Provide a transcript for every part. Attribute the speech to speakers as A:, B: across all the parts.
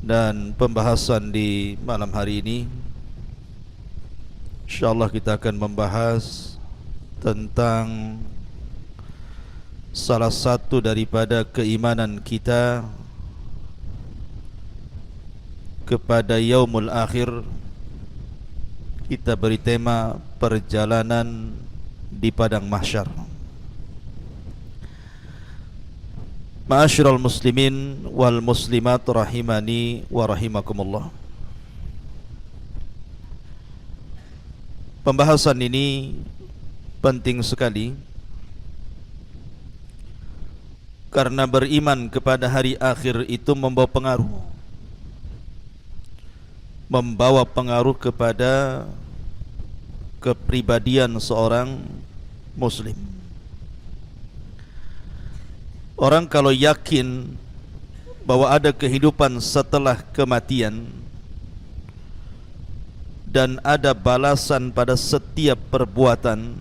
A: Dan pembahasan di malam hari ini, InsyaAllah kita akan membahas tentang salah satu daripada keimanan kita kepada yaumul akhir. Kita beri tema perjalanan di padang mahsyar. Ma'asyiral muslimin wal muslimat rahimani wa rahimakumullah. Pembahasan ini penting sekali karena beriman kepada hari akhir itu membawa pengaruh kepada kepribadian seorang muslim. Orang kalau yakin bahwa ada kehidupan setelah kematian dan ada balasan pada setiap perbuatan,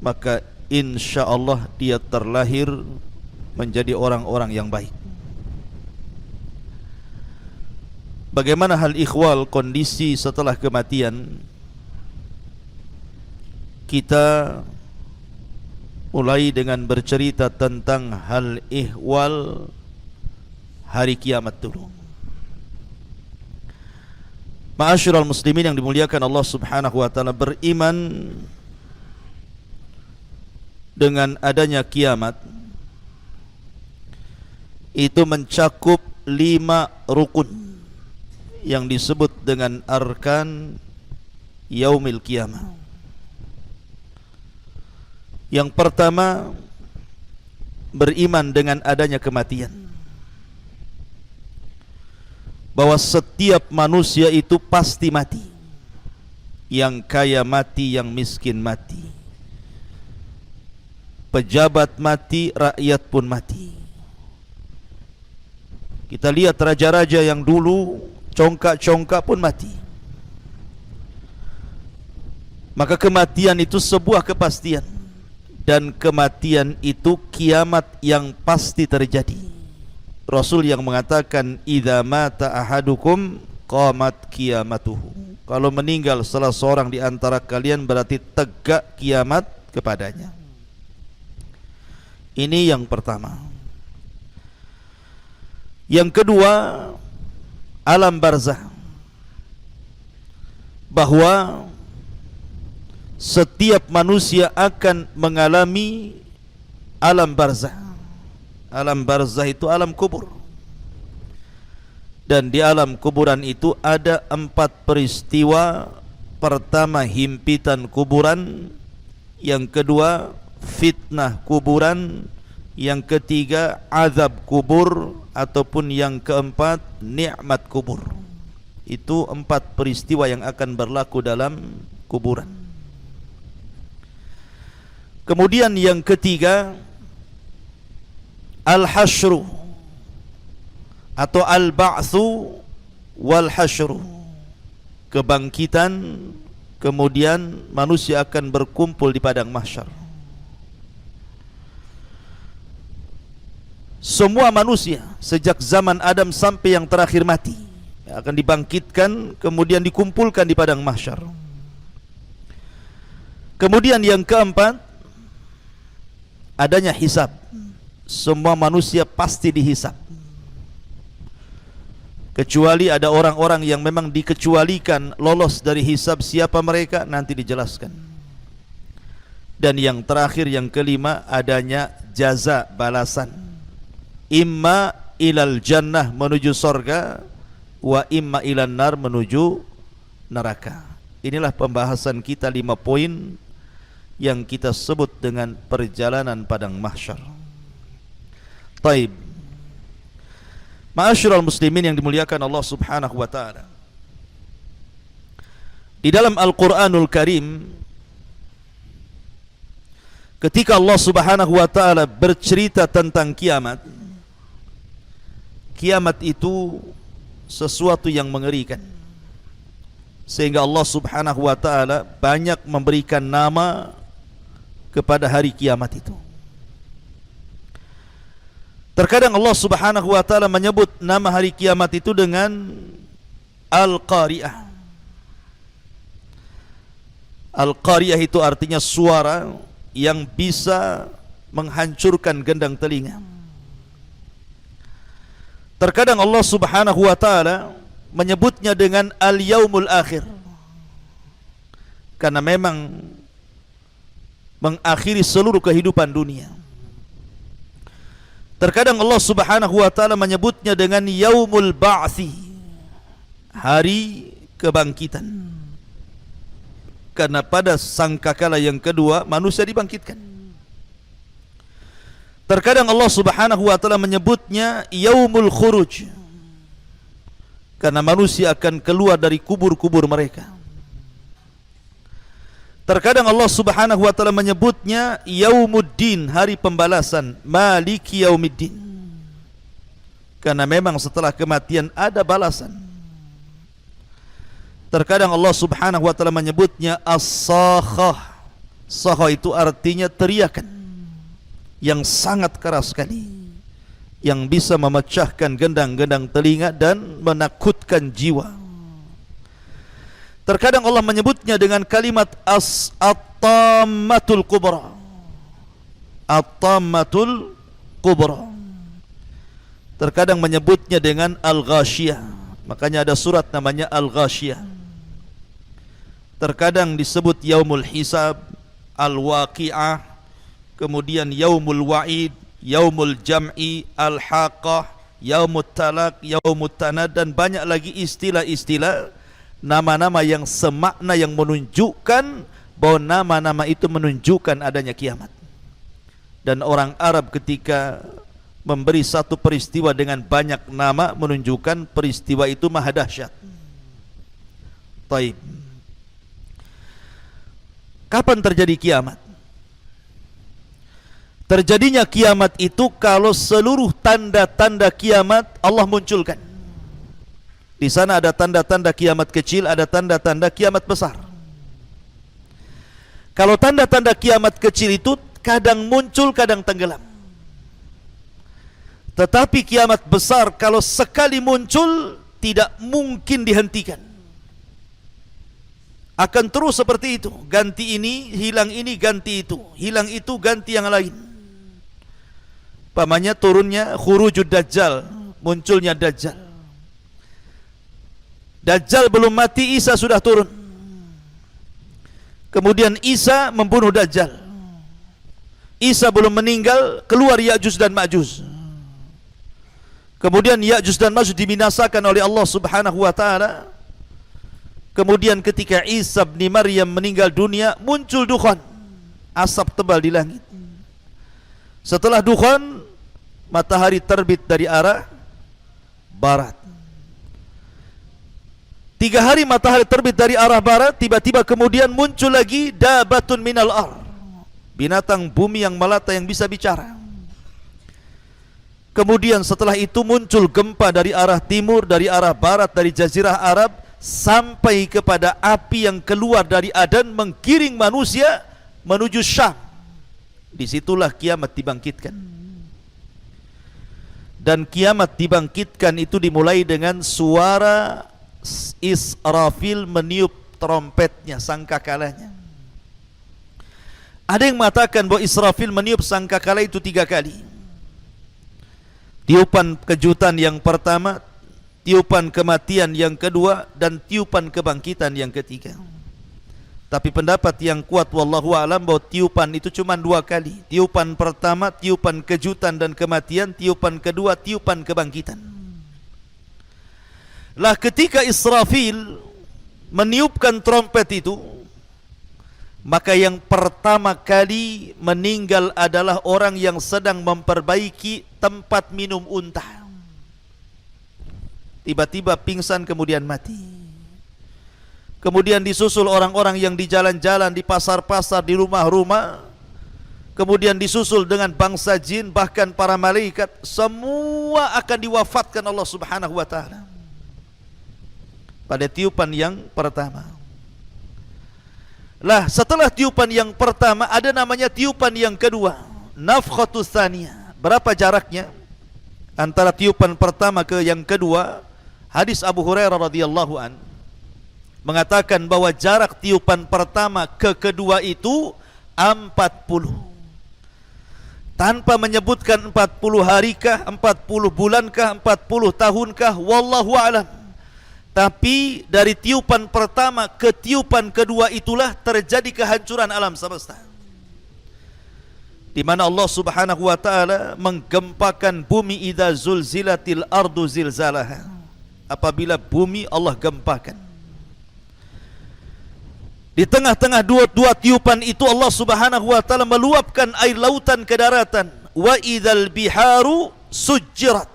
A: maka insya Allah dia terlahir menjadi orang-orang yang baik. Bagaimana hal ikhwal kondisi setelah kematian? Kita mulai dengan bercerita tentang hal ihwal hari kiamat dulu. Ma'asyiral muslimin yang dimuliakan Allah Subhanahu wa taala, beriman dengan adanya kiamat itu mencakup 5 rukun yang disebut dengan arkan yaumil qiyamah. Yang pertama, beriman dengan adanya kematian, bahwa setiap manusia itu pasti mati. Yang kaya mati, yang miskin mati, pejabat mati, rakyat pun mati. Kita lihat raja-raja yang dulu congkak-congkak pun mati. Maka kematian itu sebuah kepastian, dan kematian itu kiamat yang pasti terjadi. Rasul yang mengatakan, idza mata ahadukum qamat qiyamatuhu. Kalau meninggal salah seorang di antara kalian berarti tegak kiamat kepadanya. Ini yang pertama. Yang kedua, alam barzah, bahwa setiap manusia akan mengalami alam barzah. Alam barzah itu alam kubur. Dan di alam kuburan itu ada 4 peristiwa. Pertama, himpitan kuburan. Yang kedua, fitnah kuburan. Yang ketiga, azab kubur. Ataupun yang keempat, nikmat kubur. Itu 4 peristiwa yang akan berlaku dalam kuburan. Kemudian yang ketiga, al-hasyru atau al-ba'tsu wal hasyru, kebangkitan, kemudian manusia akan berkumpul di padang mahsyar. Semua manusia sejak zaman Adam sampai yang terakhir mati akan dibangkitkan, kemudian dikumpulkan di padang mahsyar. Kemudian yang keempat, adanya hisab. Semua manusia pasti dihisab, kecuali ada orang-orang yang memang dikecualikan lolos dari hisab. Siapa mereka? Nanti dijelaskan. Dan yang terakhir, yang kelima, adanya jaza, balasan. Imma ilal jannah, menuju sorga, wa imma ilan nar, menuju neraka. Inilah pembahasan kita 5 poin yang kita sebut dengan perjalanan padang mahsyar. Taib. Ma'asyiral muslimin yang dimuliakan Allah Subhanahu wa taala. Di dalam Al-Qur'anul Karim, ketika Allah Subhanahu wa taala bercerita tentang kiamat, kiamat itu sesuatu yang mengerikan. Sehingga Allah Subhanahu wa taala banyak memberikan nama kepada hari kiamat itu. Terkadang Allah Subhanahu wa taala menyebut nama hari kiamat itu dengan Al-Qari'ah. Al-Qari'ah itu artinya suara yang bisa menghancurkan gendang telinga. Terkadang Allah Subhanahu wa taala menyebutnya dengan Al-Yaumul Akhir, karena memang mengakhiri seluruh kehidupan dunia. Terkadang Allah Subhanahu wa taala menyebutnya dengan Yaumul Ba'thi, hari kebangkitan, karena pada sangkakala yang kedua manusia dibangkitkan. Terkadang Allah Subhanahu wa taala menyebutnya Yaumul Khuruj, karena manusia akan keluar dari kubur-kubur mereka. Terkadang Allah Subhanahu wa taala menyebutnya Yaumuddin, hari pembalasan, Maliki Yaumiddin, karena memang setelah kematian ada balasan. Terkadang Allah Subhanahu wa taala menyebutnya As-Sakhah. Sakhah itu artinya teriakan yang sangat keras sekali, yang bisa memecahkan gendang-gendang telinga dan menakutkan jiwa. Terkadang Allah menyebutnya dengan kalimat At-Tammatul Kubra. At-Tammatul Kubra. Terkadang menyebutnya dengan Al-Ghashiyah, makanya ada surat namanya Al-Ghashiyah. Terkadang disebut Yaumul Hisab, Al-Waqi'ah, kemudian Yaumul Wa'id, Yaumul Jam'i, Al-Haqqah, Yaumut Talaq, Yaumut Tanad, dan banyak lagi istilah-istilah, nama-nama yang semakna, yang menunjukkan bahwa nama-nama itu menunjukkan adanya kiamat. Dan orang Arab ketika memberi satu peristiwa dengan banyak nama menunjukkan peristiwa itu maha dahsyat. Taib. Kapan terjadi kiamat? Terjadinya kiamat itu kalau seluruh tanda-tanda kiamat Allah munculkan. Di sana ada tanda-tanda kiamat kecil, ada tanda-tanda kiamat besar. Kalau tanda-tanda kiamat kecil itu kadang muncul, kadang tenggelam. Tetapi kiamat besar kalau sekali muncul tidak mungkin dihentikan. Akan terus seperti itu, ganti ini, hilang ini, ganti itu, hilang itu, ganti yang lain. Pamannya turunnya khurujud Dajjal, munculnya Dajjal. Dajjal belum mati, Isa sudah turun. Kemudian Isa membunuh Dajjal. Isa belum meninggal, keluar Ya'juj dan Ma'juj. Kemudian Ya'juj dan Ma'juj dibinasakan oleh Allah Subhanahu wa taala. Kemudian ketika Isa bin Maryam meninggal dunia, muncul dukhan, asap tebal di langit. Setelah dukhan, matahari terbit dari arah barat. 3 hari matahari terbit dari arah barat, tiba-tiba kemudian muncul lagi dabatun minal ar, binatang bumi yang melata yang bisa bicara. Kemudian setelah itu muncul gempa dari arah timur, dari arah barat, dari jazirah Arab, sampai kepada api yang keluar dari Adan menggiring manusia menuju Syam. Disitulah kiamat dibangkitkan. Dan kiamat dibangkitkan itu dimulai dengan suara Israfil meniup trompetnya, sangkakalanya. Ada yang mengatakan bahwa Israfil meniup sangkakala itu 3 kali. Tiupan kejutan yang pertama, tiupan kematian yang kedua, dan tiupan kebangkitan yang ketiga. Tapi pendapat yang kuat wallahu a'lam bahwa tiupan itu cuma 2 kali. Tiupan pertama tiupan kejutan dan kematian, tiupan kedua tiupan kebangkitan. Lah ketika Israfil meniupkan trompet itu, maka yang pertama kali meninggal adalah orang yang sedang memperbaiki tempat minum unta. Tiba-tiba pingsan kemudian mati. Kemudian disusul orang-orang yang di jalan-jalan, di pasar-pasar, di rumah-rumah. Kemudian disusul dengan bangsa jin, bahkan para malaikat. Semua akan diwafatkan Allah Subhanahu wa ta'ala pada tiupan yang pertama. Lah setelah tiupan yang pertama ada namanya tiupan yang kedua, nafkhatus tsaniyah. Berapa jaraknya? antara tiupan pertama ke yang kedua, hadis Abu Hurairah radhiyallahu an mengatakan bahwa jarak tiupan pertama ke kedua itu 40. Tanpa menyebutkan 40 harikah, 40 bulankah, 40 tahunkah, wallahu a'lam. Tapi dari tiupan pertama ke tiupan kedua itulah terjadi kehancuran alam semesta, di mana Allah Subhanahu wa taala menggempakan bumi idza zulzilatil ardu zilzalaha. Apabila bumi Allah gempakan. Di tengah-tengah dua tiupan itu Allah Subhanahu wa taala meluapkan air lautan ke daratan. Wa idzal biharu sujjirat.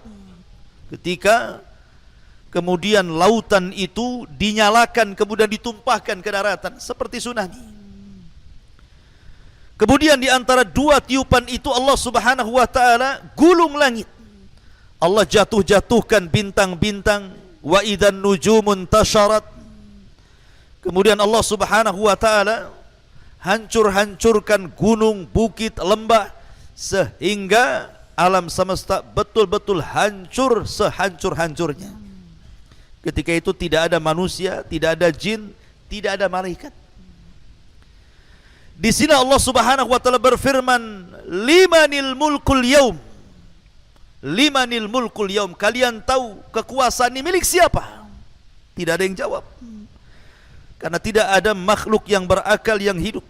A: Ketika kemudian lautan itu dinyalakan kemudian ditumpahkan ke daratan seperti tsunami. Kemudian di antara dua tiupan itu Allah Subhanahu wa taala gulung langit. Allah jatuhkan bintang-bintang. Wa idzan nujumun tasharat. Kemudian Allah Subhanahu wa taala hancurkan gunung, bukit, lembah sehingga alam semesta betul-betul hancur sehancur-hancurnya. Ketika itu tidak ada manusia, tidak ada jin, tidak ada malaikat. Di sini Allah Subhanahu wa taala berfirman, "Limanil mulkul yaum." Limanil mulkul yaum. Kalian tahu kekuasaan ini milik siapa? Tidak ada yang jawab. Karena tidak ada makhluk yang berakal yang hidup.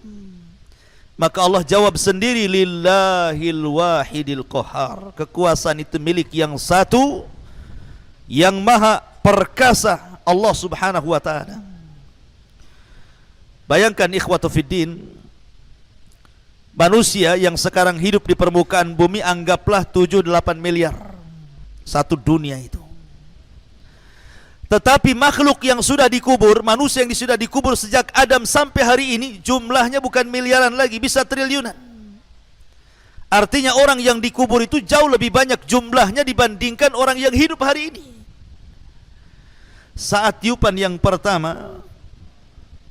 A: Maka Allah jawab sendiri, "Lillahil wahidil qahar." Kekuasaan itu milik yang satu, yang maha perkasa, Allah Subhanahu wa taala. Bayangkan ikhwatu fiddin, manusia yang sekarang hidup di permukaan bumi anggaplah 7-8 miliar. Satu dunia itu. Tetapi makhluk yang sudah dikubur, manusia yang sudah dikubur sejak Adam sampai hari ini, jumlahnya bukan miliaran lagi, bisa triliunan. Artinya orang yang dikubur itu jauh lebih banyak jumlahnya dibandingkan orang yang hidup hari ini. Saat tiupan yang pertama,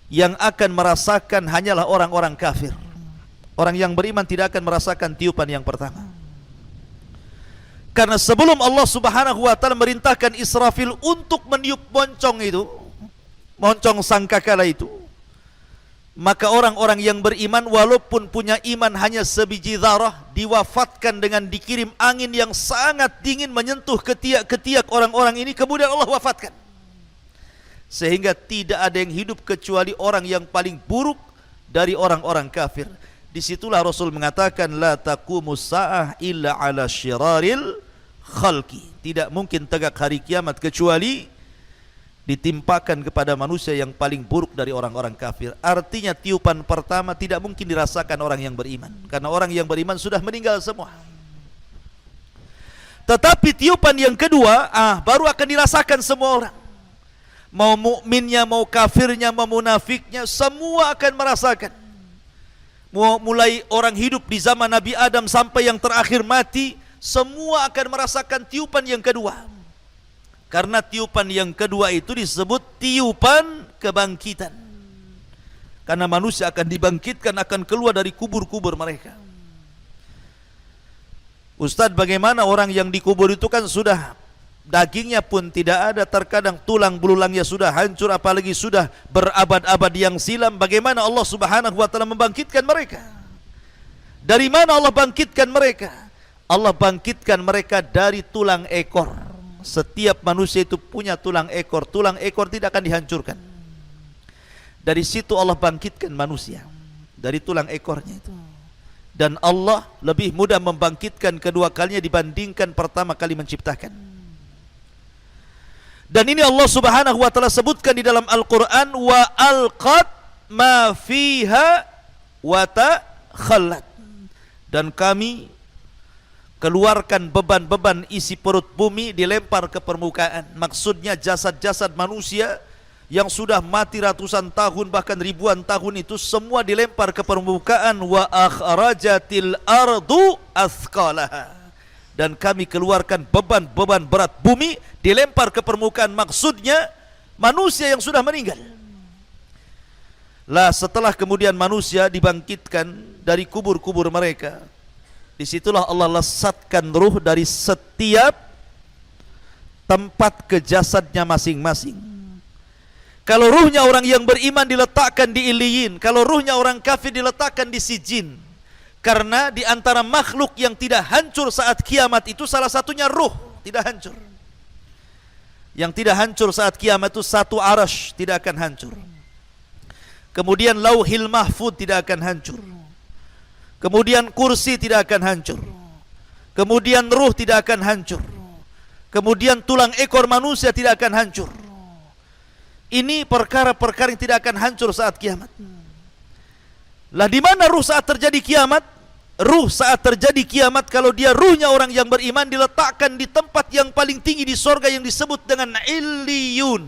A: yang akan merasakan hanyalah orang-orang kafir. Orang yang beriman tidak akan merasakan tiupan yang pertama. Karena sebelum Allah Subhanahu wa taala merintahkan Israfil untuk meniup moncong itu, moncong sangkakala itu, maka orang-orang yang beriman walaupun punya iman hanya sebiji zarah, diwafatkan dengan dikirim angin yang sangat dingin menyentuh ketiak-ketiak orang-orang ini, kemudian Allah wafatkan. Sehingga tidak ada yang hidup kecuali orang yang paling buruk dari orang-orang kafir. Disitulah Rasul mengatakan, la taqumus sa'ah illa ala syiraril khalqi. Tidak mungkin tegak hari kiamat kecuali ditimpakan kepada manusia yang paling buruk dari orang-orang kafir. Artinya tiupan pertama tidak mungkin dirasakan orang yang beriman, karena orang yang beriman sudah meninggal semua. Tetapi tiupan yang kedua, baru akan dirasakan semua orang. Mau mukminnya, mau kafirnya, mau munafiknya, semua akan merasakan. Mulai orang hidup di zaman Nabi Adam sampai yang terakhir mati, semua akan merasakan tiupan yang kedua. Karena tiupan yang kedua itu disebut tiupan kebangkitan. Karena manusia akan dibangkitkan, akan keluar dari kubur-kubur mereka. Ustadz, bagaimana orang yang dikubur itu kan sudah dagingnya pun tidak ada, terkadang tulang belulangnya sudah hancur, apalagi sudah berabad-abad yang silam. Bagaimana Allah Subhanahu wa taala membangkitkan mereka? Dari mana Allah bangkitkan mereka? Allah bangkitkan mereka dari tulang ekor. Setiap manusia itu punya tulang ekor. Tulang ekor tidak akan dihancurkan. Dari situ Allah bangkitkan manusia, dari tulang ekornya itu. Dan Allah lebih mudah membangkitkan kedua kalinya dibandingkan pertama kali menciptakan. Dan ini Allah Subhanahu wa taala sebutkan di dalam Al-Qur'an, wa alqat ma fiha wa takhallat. Dan kami keluarkan beban-beban isi perut bumi, dilempar ke permukaan. Maksudnya jasad-jasad manusia yang sudah mati ratusan tahun bahkan ribuan tahun itu semua dilempar ke permukaan. Wa akhrajatil ardu athqalaha. Dan kami keluarkan beban-beban berat bumi, dilempar ke permukaan. Maksudnya manusia yang sudah meninggal. Lah setelah kemudian manusia dibangkitkan dari kubur-kubur mereka, disitulah Allah lesatkan ruh dari setiap tempat ke jasadnya masing-masing. Kalau ruhnya orang yang beriman diletakkan di Iliyin, kalau ruhnya orang kafir diletakkan di Sijin. Karena di antara makhluk yang tidak hancur saat kiamat itu salah satunya ruh, tidak hancur. Yang tidak hancur saat kiamat itu satu arasy tidak akan hancur. Kemudian lauhil mahfud tidak akan hancur. Kemudian kursi tidak akan hancur. Kemudian ruh tidak akan hancur. Kemudian tulang ekor manusia tidak akan hancur. Ini perkara-perkara yang tidak akan hancur saat kiamat. Lah di mana ruh saat terjadi kiamat? Ruh saat terjadi kiamat kalau dia ruhnya orang yang beriman diletakkan di tempat yang paling tinggi di sorga yang disebut dengan Illiyun.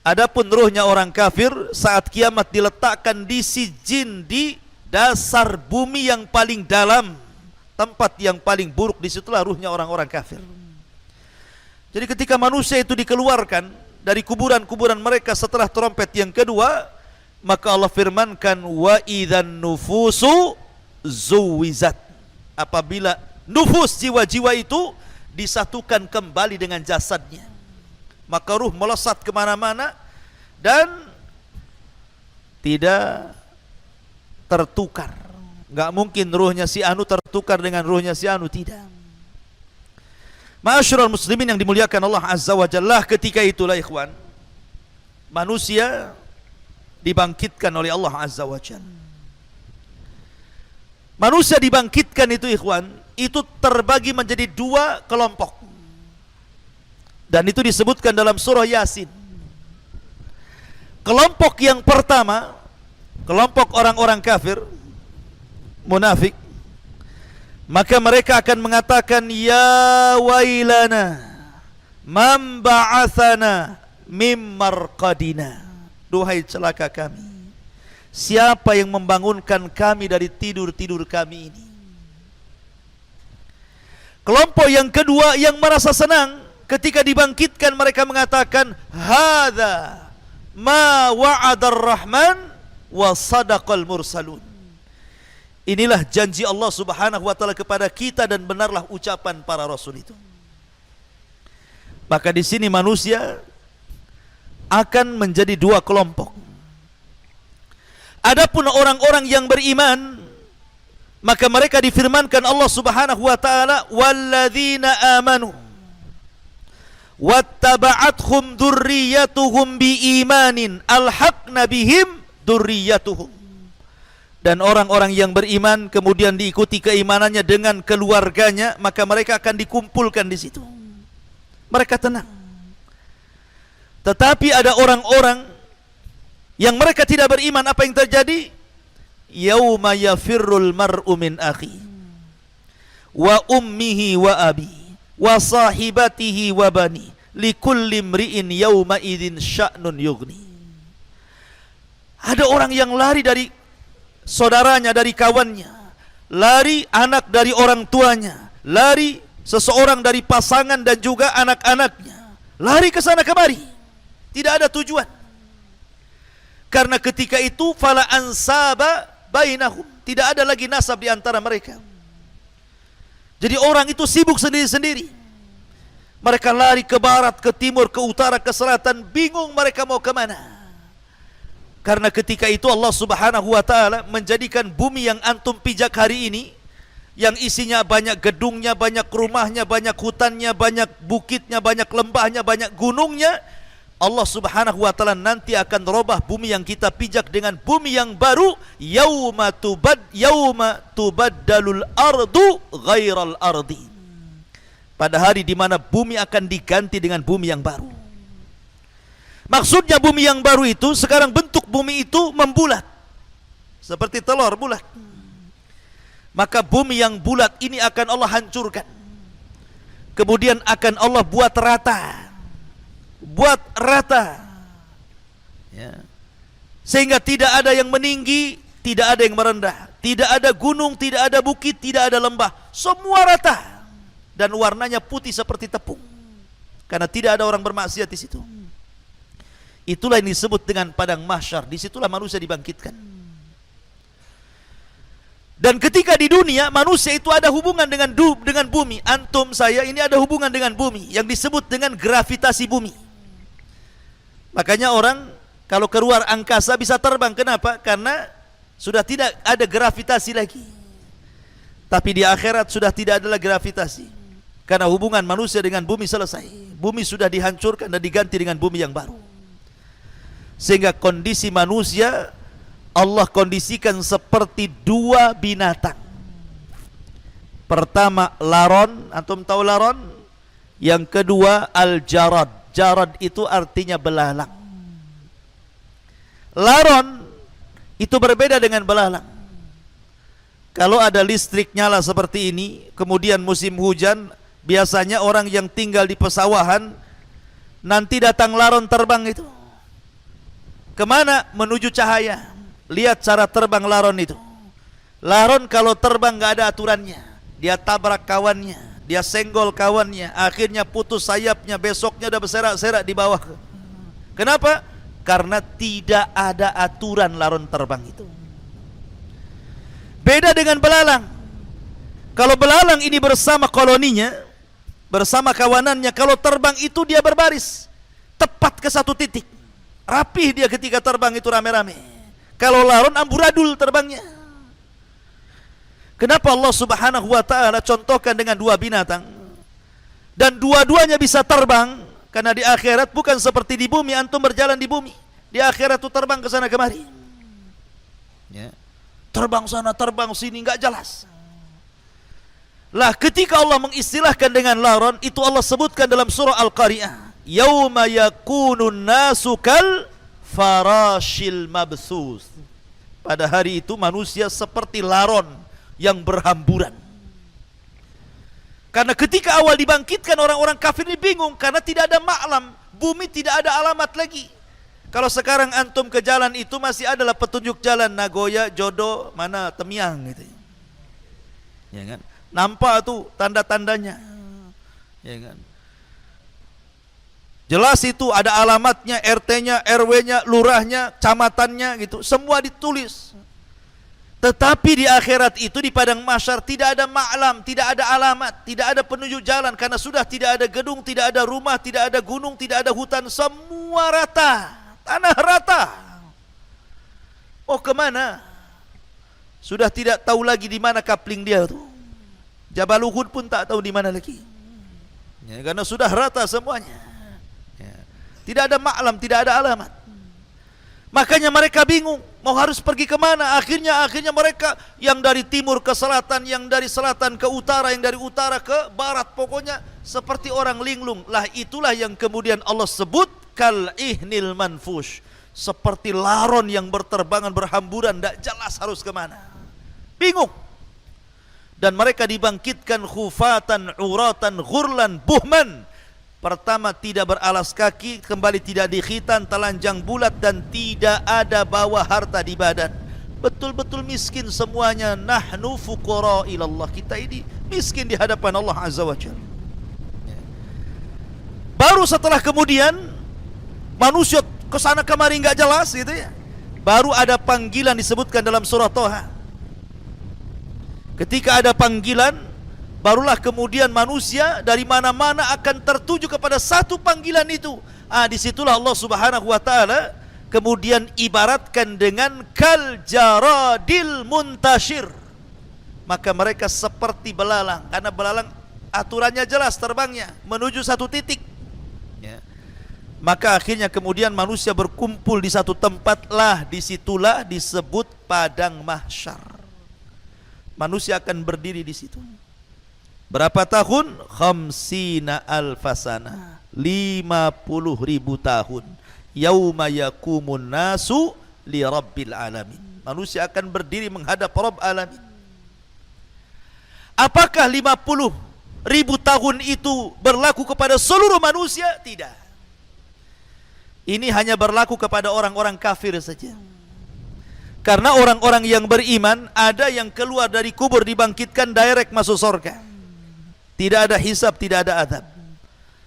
A: Adapun ruhnya orang kafir saat kiamat diletakkan di Sijin, di dasar bumi yang paling dalam, tempat yang paling buruk. Disitulah ruhnya orang-orang kafir. Jadi ketika manusia itu dikeluarkan dari kuburan-kuburan mereka setelah trompet yang kedua, maka Allah firmankan wa idzan nufusu zuwizat. Apabila nufus, jiwa-jiwa itu disatukan kembali dengan jasadnya, maka ruh melesat kemana-mana dan tidak tertukar. Nggak mungkin ruhnya si anu tertukar dengan ruhnya si anu, tidak. Ma'asyiral muslimin yang dimuliakan Allah Azza wa Jalla, ketika itulah ikhwan, manusia dibangkitkan oleh Allah Azza wa Jalla. Manusia dibangkitkan itu ikhwan, itu terbagi menjadi dua kelompok. Dan itu disebutkan dalam surah Yasin. Kelompok yang pertama, kelompok orang-orang kafir, munafik, maka mereka akan mengatakan ya wailana man ba'athana mim marqadina. Duhai celaka kami, siapa yang membangunkan kami dari tidur-tidur kami ini. Kelompok yang kedua yang merasa senang ketika dibangkitkan, mereka mengatakan hadza ma wa'adar rahman wa sadaqal mursalun. Inilah janji Allah Subhanahu wa taala kepada kita dan benarlah ucapan para rasul itu. Maka di sini manusia akan menjadi dua kelompok. Adapun orang-orang yang beriman, maka mereka difirmankan Allah Subhanahu wa taala walladzina amanu wattaba'athum dzurriyyatuhum biimanin alhaqna bihim dzurriyyatuhum. Dan orang-orang yang beriman kemudian diikuti keimanannya dengan keluarganya, maka mereka akan dikumpulkan di situ. Mereka tenang. Tetapi ada orang-orang yang mereka tidak beriman, apa yang terjadi? Yauma yafirrul mar'u min akhi wa ummihi wa abi wa sahibatihi wa bani likulli imri'in yauma idzin sya'nun yughni. Ada orang yang lari dari saudaranya, dari kawannya, lari anak dari orang tuanya, lari seseorang dari pasangan dan juga anak-anaknya, lari ke sana kemari, tidak ada tujuan. Karena ketika itu fala ansaba bainahum, tidak ada lagi nasab di antara mereka. Jadi orang itu sibuk sendiri-sendiri. Mereka lari ke barat, ke timur, ke utara, ke selatan, bingung mereka mau kemana. Karena ketika itu Allah Subhanahu wa taala menjadikan bumi yang antum pijak hari ini, yang isinya banyak gedungnya, banyak rumahnya, banyak hutannya, banyak bukitnya, banyak lembahnya, banyak gunungnya, Allah Subhanahu wa taala nanti akan robah bumi yang kita pijak dengan bumi yang baru, yauma tubaddalul ardu ghairal ardi. Pada hari di mana bumi akan diganti dengan bumi yang baru. Maksudnya bumi yang baru itu, sekarang bentuk bumi itu membulat seperti telur bulat. Maka bumi yang bulat ini akan Allah hancurkan. Kemudian akan Allah buat rata. Buat rata ya. Sehingga tidak ada yang meninggi, tidak ada yang merendah, tidak ada gunung, tidak ada bukit, tidak ada lembah, semua rata. Dan warnanya putih seperti tepung. Karena tidak ada orang bermaksiat di situ. Itulah yang disebut dengan padang mahsyar. Disitulah manusia dibangkitkan. Dan ketika di dunia manusia itu ada hubungan dengan bumi, antum saya ini ada hubungan dengan bumi yang disebut dengan gravitasi bumi. Makanya orang kalau keluar angkasa bisa terbang. Kenapa? Karena sudah tidak ada gravitasi lagi. Tapi di akhirat sudah tidak ada lagi gravitasi. Karena hubungan manusia dengan bumi selesai. Bumi sudah dihancurkan dan diganti dengan bumi yang baru. Sehingga kondisi manusia Allah kondisikan seperti dua binatang. Pertama laron, antum tahu laron? Yang kedua al-jarad. Jarad itu artinya belalang. Laron itu berbeda dengan belalang. Kalau ada listrik nyala seperti ini, kemudian musim hujan, biasanya orang yang tinggal di pesawahan nanti datang laron terbang itu. Kemana? Menuju cahaya. Lihat cara terbang laron itu. Laron kalau terbang gak ada aturannya. Dia tabrak kawannya, dia senggol kawannya, akhirnya putus sayapnya, besoknya udah berserak-serak di bawah. Kenapa? Karena tidak ada aturan laron terbang itu. Beda dengan belalang. Kalau belalang ini bersama koloninya, bersama kawanannya, kalau terbang itu dia berbaris tepat ke satu titik. Rapih dia ketika terbang itu rame-rame. Kalau laron amburadul terbangnya. Kenapa Allah Subhanahu wa ta'ala contohkan dengan dua binatang? Dan dua-duanya bisa terbang. Karena di akhirat bukan seperti di bumi, antum berjalan di bumi. Di akhirat itu terbang ke sana kemari. Ya. Terbang sana, terbang sini, enggak jelas. Lah ketika Allah mengistilahkan dengan laron, itu Allah sebutkan dalam surah Al-Qari'ah. Yauma yakunun nasu kal farashil mabthus. Pada hari itu manusia seperti laron yang berhamburan. Karena ketika awal dibangkitkan orang-orang kafir ini bingung karena tidak ada ma'lam, bumi tidak ada alamat lagi. Kalau sekarang antum ke jalan itu masih adalah petunjuk jalan Nagoya, Jodo, mana Temiang gitu. Ya kan? Nampak tuh tanda-tandanya. Ya kan? Jelas itu ada alamatnya, RT-nya, RW-nya, lurahnya, kecamatannya gitu. Semua ditulis. Tetapi di akhirat itu di padang mahsyar tidak ada ma'lam, tidak ada alamat, tidak ada penunjuk jalan karena sudah tidak ada gedung, tidak ada rumah, tidak ada gunung, tidak ada hutan, semua rata, tanah rata. Oh kemana? Sudah tidak tahu lagi di mana kapling dia tuh. Jabal Uhud pun tak tahu di mana lagi. Ya, karena sudah rata semuanya. Tidak ada ma'lam, tidak ada alamat. Makanya mereka bingung mau harus pergi kemana. Akhirnya mereka yang dari timur ke selatan, yang dari selatan ke utara, yang dari utara ke barat, pokoknya seperti orang linglung. Lah itulah yang kemudian Allah sebut kal ihnil manfush, seperti laron yang berterbangan berhamburan, tidak jelas harus kemana. Bingung. Dan mereka dibangkitkan khufatan uratan ghurlan buhman. Pertama tidak beralas kaki, kembali tidak dikhitan, telanjang bulat dan tidak ada bawa harta di badan. Betul-betul miskin semuanya. Nahnu fuqara ilallah. Kita ini miskin di hadapan Allah Azza wa Jalla. Baru setelah kemudian manusia kesana kemari nggak jelas gitu ya. Baru ada panggilan disebutkan dalam surah Toha. Ketika ada panggilan, barulah kemudian manusia dari mana-mana akan tertuju kepada satu panggilan itu. Disitulah Allah Subhanahu wa ta'ala kemudian ibaratkan dengan kal jaradil muntashir. Maka mereka seperti belalang, karena belalang aturannya jelas terbangnya menuju satu titik ya. Maka akhirnya kemudian manusia berkumpul di satu tempat, lah disitulah disebut padang mahsyar. Manusia akan berdiri di situ. Berapa tahun? Khamsina alfasana, 50.000 tahun. Yauma yakumun nasu li rabbil alamin. Manusia akan berdiri menghadap Rabb alamin. Apakah 50.000 tahun itu berlaku kepada seluruh manusia? Tidak. Ini hanya berlaku kepada orang-orang kafir saja. Karena orang-orang yang beriman ada yang keluar dari kubur dibangkitkan direct masuk surga. Tidak ada hisab, tidak ada adab.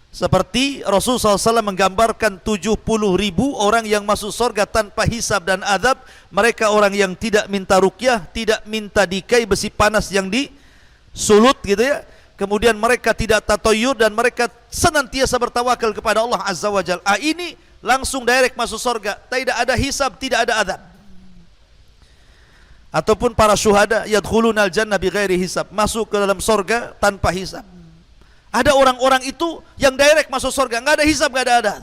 A: Seperti Rasulullah SAW menggambarkan 70.000 orang yang masuk surga tanpa hisab dan azab. Mereka orang yang tidak minta ruqyah, tidak minta dikai besi panas yang disulut gitu ya. Kemudian mereka tidak tatoyur dan mereka senantiasa bertawakal kepada Allah Azza wa Jalla. Ini langsung direct masuk surga, tidak ada hisab, tidak ada azab. Ataupun para syuhada yadkhulunal jannah bighairi hisab, masuk ke dalam surga tanpa hisab. Ada orang-orang itu yang direct masuk surga, nggak ada hisab, nggak ada adab,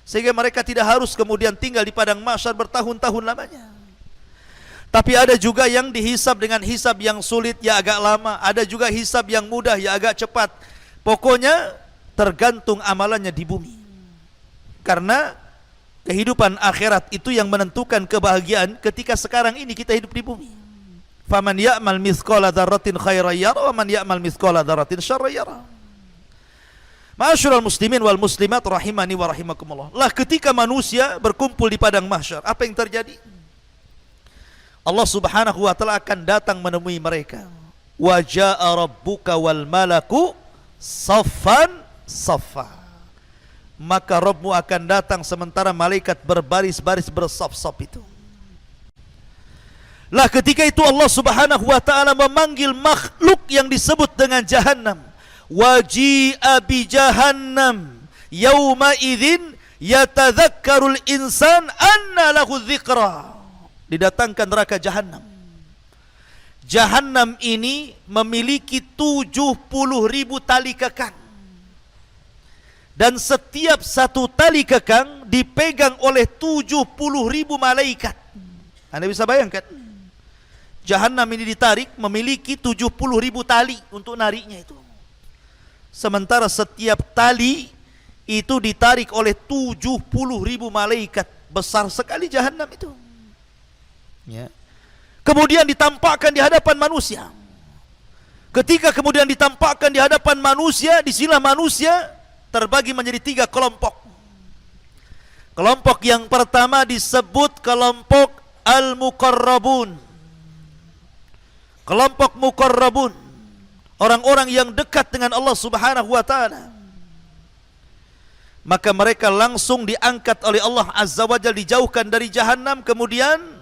A: sehingga mereka tidak harus kemudian tinggal di padang mahsyar bertahun-tahun lamanya. Tapi ada juga yang dihisab dengan hisab yang sulit, ya agak lama. Ada juga hisab yang mudah, ya agak cepat. Pokoknya tergantung amalannya di bumi. Karena kehidupan akhirat itu yang menentukan kebahagiaan ketika sekarang ini kita hidup di bumi. Faman ya'mal mithqala dzarratin khairan yara wa man ya'mal mithqala dzarratin syarran yara. Ma'asyiral muslimin wal muslimat rahimani wa rahimakumullah. Lah ketika manusia berkumpul di padang mahsyar, apa yang terjadi? Allah Subhanahu wa taala akan datang menemui mereka. Wa jaa'a rabbuka wal malaku saffan saffa. Maka Rabbmu akan datang sementara malaikat berbaris-baris bersaf-saf itu. Lah ketika itu Allah Subhanahu wa taala memanggil makhluk yang disebut dengan Jahannam. Waji'a bi jahannam yauma idzin yatadzakkarul insan anna lahu dzikra. Didatangkan neraka Jahannam. Jahannam ini memiliki 70.000 tali kekang. Dan setiap satu tali kekang dipegang oleh 70.000 malaikat. Anda bisa bayangkan? Jahannam ini ditarik memiliki 70.000 tali untuk nariknya itu. Sementara setiap tali itu ditarik oleh 70.000 malaikat. Besar sekali Jahannam itu. Ya. Kemudian ditampakkan di hadapan manusia. Ketika kemudian ditampakkan di hadapan manusia, disinilah manusia terbagi menjadi 3 kelompok. Kelompok yang pertama disebut kelompok al-muqarrabun. Kelompok muqarrabun, orang-orang yang dekat dengan Allah Subhanahu wa taala. Maka mereka langsung diangkat oleh Allah Azza wa Jalla, dijauhkan dari Jahannam, kemudian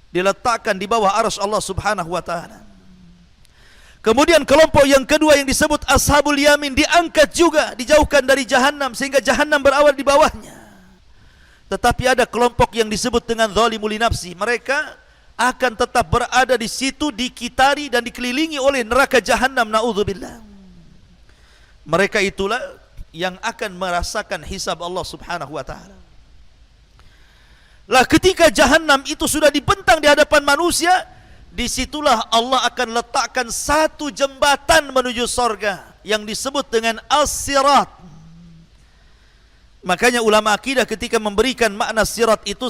A: diletakkan di bawah arsy Allah Subhanahu wa taala. Kemudian kelompok yang kedua yang disebut ashabul yamin diangkat juga, dijauhkan dari Jahannam sehingga Jahannam berawal di bawahnya. Tetapi ada kelompok yang disebut dengan zalimul nafsi. Mereka akan tetap berada di situ, dikitari dan dikelilingi oleh neraka Jahannam, naudzubillah. Mereka itulah yang akan merasakan hisab Allah Subhanahu wa taala. Lah ketika Jahannam itu sudah dibentang di hadapan manusia, disitulah Allah akan letakkan satu jembatan menuju sorga yang disebut dengan as-sirat. Makanya ulama akidah ketika memberikan makna sirat itu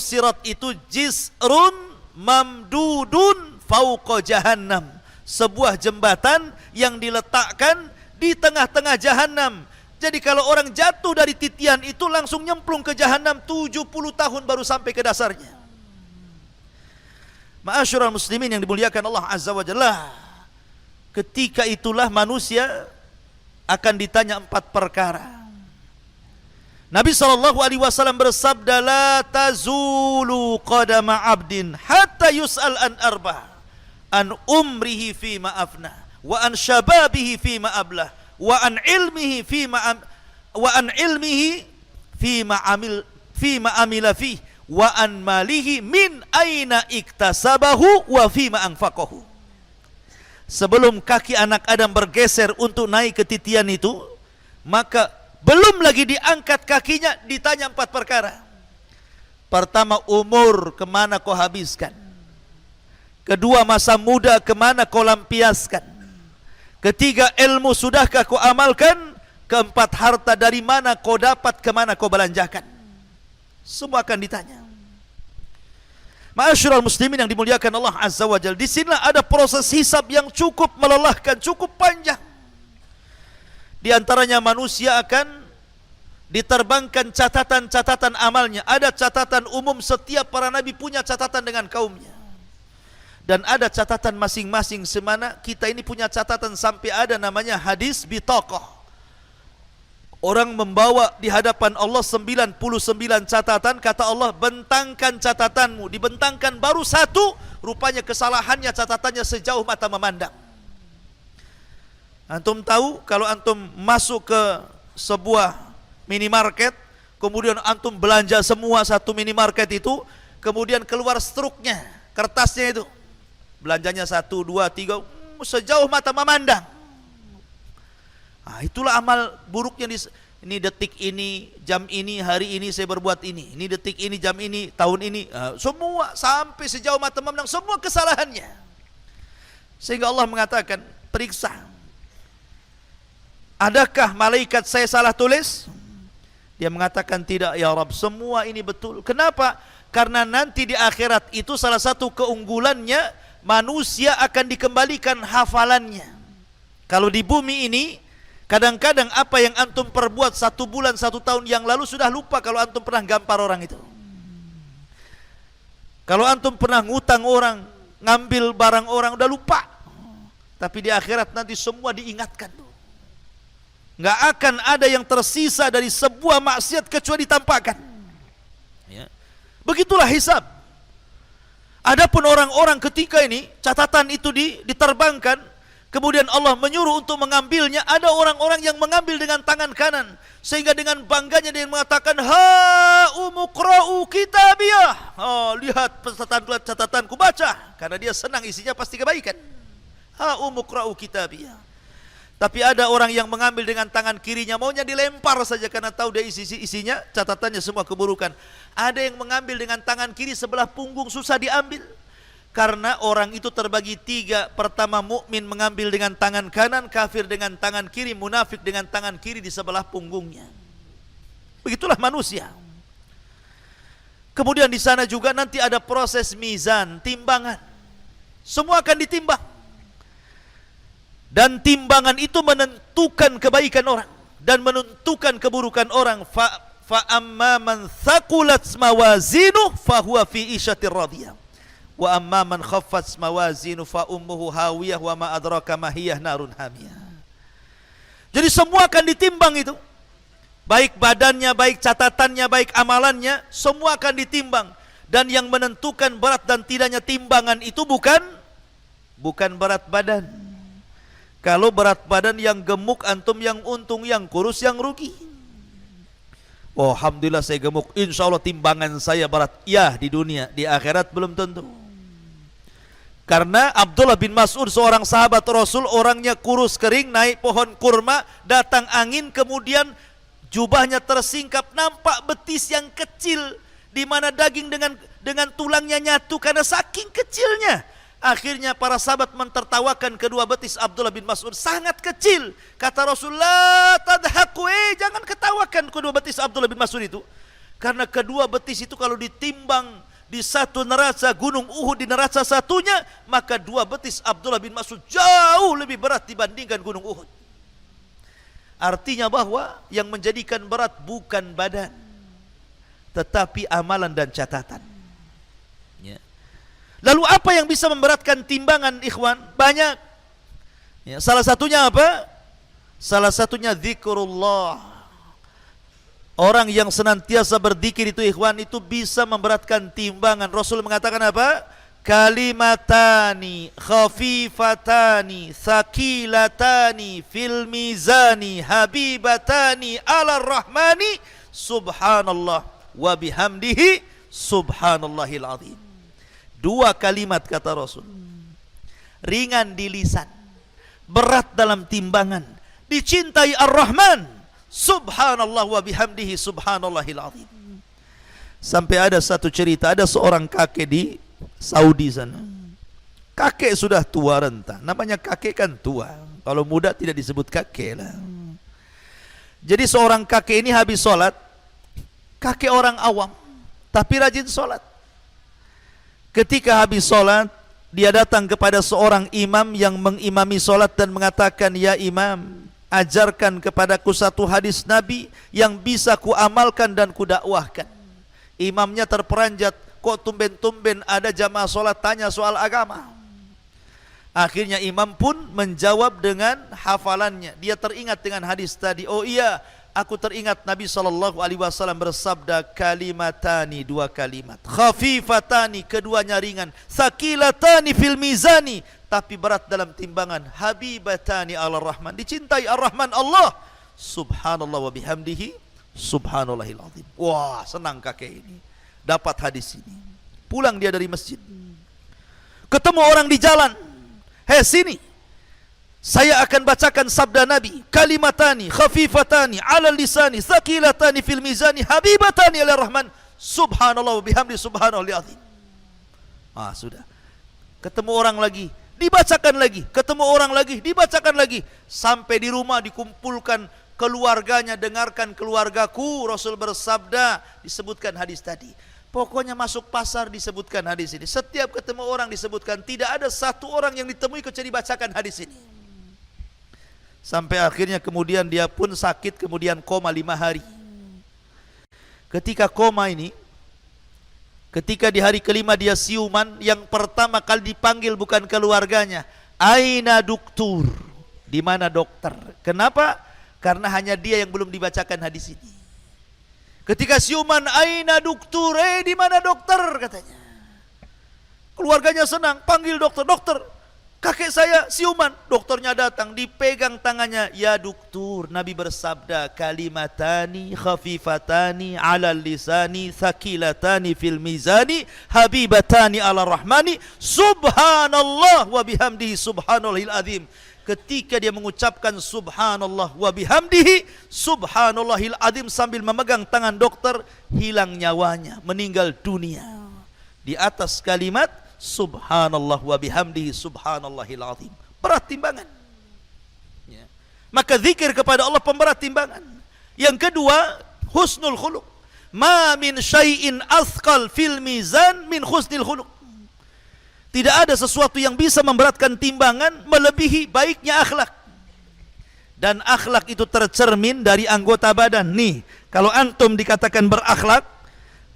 A: jisrun mamdudun fauqa jahannam, sebuah jembatan yang diletakkan di tengah-tengah Jahannam. Jadi kalau orang jatuh dari titian itu langsung nyemplung ke Jahannam, 70 tahun baru sampai ke dasarnya. Ma'asyiral muslimin yang dimuliakan Allah Azza wa Jalla, ketika itulah manusia akan ditanya 4 perkara. Nabi SAW bersabda, la tazulu qadama abdin hatta yus'al an arba, an umrihi fima afna, wa an shababihi fima ablah, wa an ilmihi fima amila fih, wa an malihi min aina iktasabahu wa fima anfaqahu. Sebelum kaki anak Adam bergeser untuk naik ke titian itu, maka belum lagi diangkat kakinya, ditanya 4 perkara. Pertama, umur, kemana kau habiskan? Kedua, masa muda, kemana kau lampiaskan? Ketiga, ilmu, sudahkah kau amalkan? Keempat, harta, dari mana kau dapat, kemana kau belanjakan? Semua akan ditanya. Ma'asyiral muslimin yang dimuliakan Allah Azza wa Jalla, di sinilah ada proses hisab yang cukup melelahkan, cukup panjang. Di antaranya manusia akan diterbangkan catatan-catatan amalnya. Ada catatan umum, setiap para nabi punya catatan dengan kaumnya. Dan ada catatan masing-masing, semana kita ini punya catatan sampai ada namanya hadis bitaqah. Orang membawa di hadapan Allah 99 catatan, kata Allah, bentangkan catatanmu. Dibentangkan baru satu, rupanya kesalahannya catatannya sejauh mata memandang. Antum tahu kalau antum masuk ke sebuah minimarket, kemudian antum belanja semua satu minimarket itu, kemudian keluar struknya, kertasnya itu, belanjanya 1, 2, 3, sejauh mata memandang. Nah, itulah amal buruknya. Ini detik ini, jam ini, hari ini saya berbuat ini. Ini detik ini, jam ini, tahun ini. Semua sampai sejauh mata memandang, semua kesalahannya. Sehingga Allah mengatakan, periksa. Adakah malaikat saya salah tulis? Dia mengatakan tidak ya Rabb, semua ini betul. Kenapa? Karena nanti di akhirat itu salah satu keunggulannya, manusia akan dikembalikan hafalannya. Kalau di bumi ini, kadang-kadang apa yang antum perbuat 1 bulan, 1 tahun yang lalu sudah lupa kalau antum pernah gampar orang itu. Kalau antum pernah ngutang orang, ngambil barang orang, udah lupa. Tapi di akhirat nanti semua diingatkan. Nggak akan ada yang tersisa dari sebuah maksiat kecuali ditampakkan. Ya. Begitulah hisab. Adapun orang-orang ketika ini catatan itu diterbangkan, kemudian Allah menyuruh untuk mengambilnya, ada orang-orang yang mengambil dengan tangan kanan, sehingga dengan bangganya dia mengatakan, ha umuqra'u kitabiyah. Oh, lihat catatanku, baca, karena dia senang isinya pasti kebaikan. Ha umuqra'u kitabiyah. Tapi ada orang yang mengambil dengan tangan kirinya, maunya dilempar saja karena tahu dia isinya catatannya semua keburukan. Ada yang mengambil dengan tangan kiri sebelah punggung, susah diambil. Karena orang itu terbagi 3. Pertama, mukmin mengambil dengan tangan kanan, kafir dengan tangan kiri, munafik dengan tangan kiri di sebelah punggungnya. Begitulah manusia. Kemudian di sana juga nanti ada proses mizan, timbangan. Semua akan ditimbang. Dan timbangan itu menentukan kebaikan orang dan menentukan keburukan orang. Fa amma man thaqulat mawazinuhu fa huwa fi isyatir radiyah. Wa amma man khaffat mawazinu fa ummuhu hawiyah wa ma adraka ma hiyah narun hamiyah. Jadi semua akan ditimbang itu. Baik badannya, baik catatannya, baik amalannya, semua akan ditimbang. Dan yang menentukan berat dan tidaknya timbangan itu bukan berat badan. Kalau berat badan yang gemuk, antum yang untung, yang kurus yang rugi. Oh, alhamdulillah saya gemuk, insya Allah timbangan saya berat. Ya, di dunia, di akhirat belum tentu. Karena Abdullah bin Mas'ud, seorang sahabat Rasul, orangnya kurus kering, naik pohon kurma, datang angin, kemudian jubahnya tersingkap, nampak betis yang kecil, di mana daging dengan tulangnya nyatu karena saking kecilnya. Akhirnya para sahabat mentertawakan kedua betis Abdullah bin Mas'ud, sangat kecil. Kata Rasulullah, tadhaku, jangan ketawakan kedua betis Abdullah bin Mas'ud itu. Karena kedua betis itu kalau ditimbang di satu neraca gunung Uhud, di neraca satunya, maka 2 betis Abdullah bin Mas'ud jauh lebih berat dibandingkan gunung Uhud. Artinya bahwa yang menjadikan berat bukan badan, tetapi amalan dan catatan. Ya. Lalu apa yang bisa memberatkan timbangan, ikhwan? Banyak. Ya, salah satunya apa? Salah satunya zikrullah. Orang yang senantiasa berzikir itu, ikhwan, itu bisa memberatkan timbangan. Rasul mengatakan apa? Kalimatani khafifatani thaqilatani fil mizani habibatani ala rahmani subhanallah wa bihamdihi subhanallahil azim. 2 kalimat kata Rasul, ringan di lisan, berat dalam timbangan, dicintai Ar-Rahman, subhanallah wa bihamdihi subhanallahil azim. Sampai ada satu cerita, ada seorang kakek di Saudi sana. Kakek sudah tua renta, namanya kakek kan tua, kalau muda tidak disebut kakek lah. Jadi seorang kakek ini habis sholat, kakek orang awam tapi rajin sholat. Ketika habis sholat, dia datang kepada seorang imam yang mengimami sholat dan mengatakan, ya imam, ajarkan kepadaku satu hadis Nabi yang bisa ku amalkan dan ku dakwahkan. Imamnya terperanjat, kok tumben-tumben ada jamaah sholat tanya soal agama. Akhirnya imam pun menjawab dengan hafalannya. Dia teringat dengan hadis tadi. Oh iya, aku teringat Nabi SAW bersabda, kalimatani, dua kalimat, khafifatani, keduanya ringan, thaqilatani fil mizani, tapi berat dalam timbangan, habibatani ala rahman, dicintai ar-Rahman Allah, subhanallah wa bihamdihi, subhanallahil azim. Wah, senang kakek ini dapat hadis ini. Pulang dia dari masjid, ketemu orang di jalan, hei sini, saya akan bacakan sabda Nabi, kalimatani khafifatani ala lisani, thaqilatani fil mizani, habibatani ila rahman, subhanallah wa bihamdi, subhanallahil azim. Sudah. Ketemu orang lagi, dibacakan lagi. Ketemu orang lagi, dibacakan lagi. Sampai di rumah dikumpulkan keluarganya, dengarkan keluargaku, Rasul bersabda, disebutkan hadis tadi. Pokoknya masuk pasar disebutkan hadis ini. Setiap ketemu orang disebutkan, tidak ada satu orang yang ditemui kecuali dibacakan hadis ini. Sampai akhirnya kemudian dia pun sakit, kemudian koma 5 hari. Ketika koma ini, ketika di hari kelima dia siuman, yang pertama kali dipanggil bukan keluarganya, aina dokter, di mana dokter? Kenapa? Karena hanya dia yang belum dibacakan hadis ini. Ketika siuman, aina dokter, di mana dokter, katanya. Keluarganya senang, panggil dokter, dokter. Kakek saya siuman, dokternya datang, dipegang tangannya, ya dokter, Nabi bersabda, kalimatani khafifatani ala lisani, thaqilatani fil mizani, habibatani ala rahmani, subhanallah wa bihamdihi, subhanallahil azim. Ketika dia mengucapkan subhanallah wa bihamdihi, subhanallahil azim, sambil memegang tangan dokter, hilang nyawanya, meninggal dunia. Di atas kalimat subhanallah wa bihamdihi, subhanallahil azim. Berat timbangan. Ya. Maka zikir kepada Allah pemberat timbangan. Yang kedua, husnul khuluq. Ma min syai'in athqal fil mizan min husnil khuluq. Tidak ada sesuatu yang bisa memberatkan timbangan melebihi baiknya akhlak. Dan akhlak itu tercermin dari anggota badan. Nih, kalau antum dikatakan berakhlak,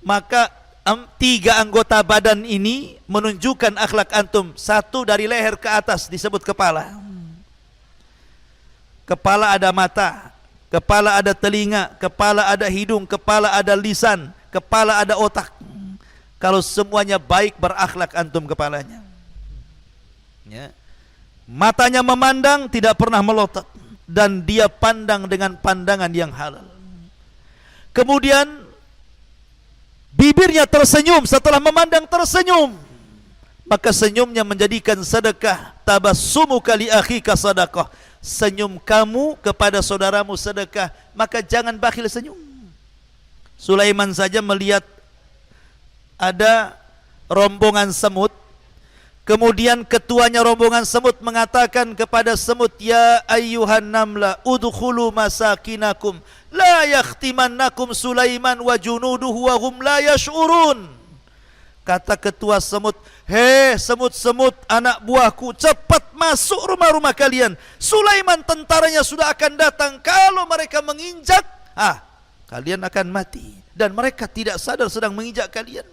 A: maka 3 anggota badan ini menunjukkan akhlak antum. 1 dari leher ke atas disebut kepala. Kepala ada mata, kepala ada telinga, kepala ada hidung, kepala ada lisan, kepala ada otak. Kalau semuanya baik, berakhlak antum kepalanya. Ya. Matanya memandang, tidak pernah melotot, dan dia pandang dengan pandangan yang halal. Kemudian bibirnya tersenyum, setelah memandang tersenyum, maka senyumnya menjadikan sedekah. Tabassumuka li akhika sadaqah, senyum kamu kepada saudaramu sedekah, maka jangan bakhil senyum. Sulaiman saja melihat ada rombongan semut, kemudian ketuanya rombongan semut mengatakan kepada semut, ya ayyuhan namla udkhulu masakinakum la yakhtimannakum Sulaiman wa junuduhu wa hum la yash'urun. Kata ketua semut, hei semut-semut anak buahku, cepat masuk rumah-rumah kalian, Sulaiman tentaranya sudah akan datang. Kalau mereka menginjak, kalian akan mati. Dan mereka tidak sadar sedang menginjak kalian.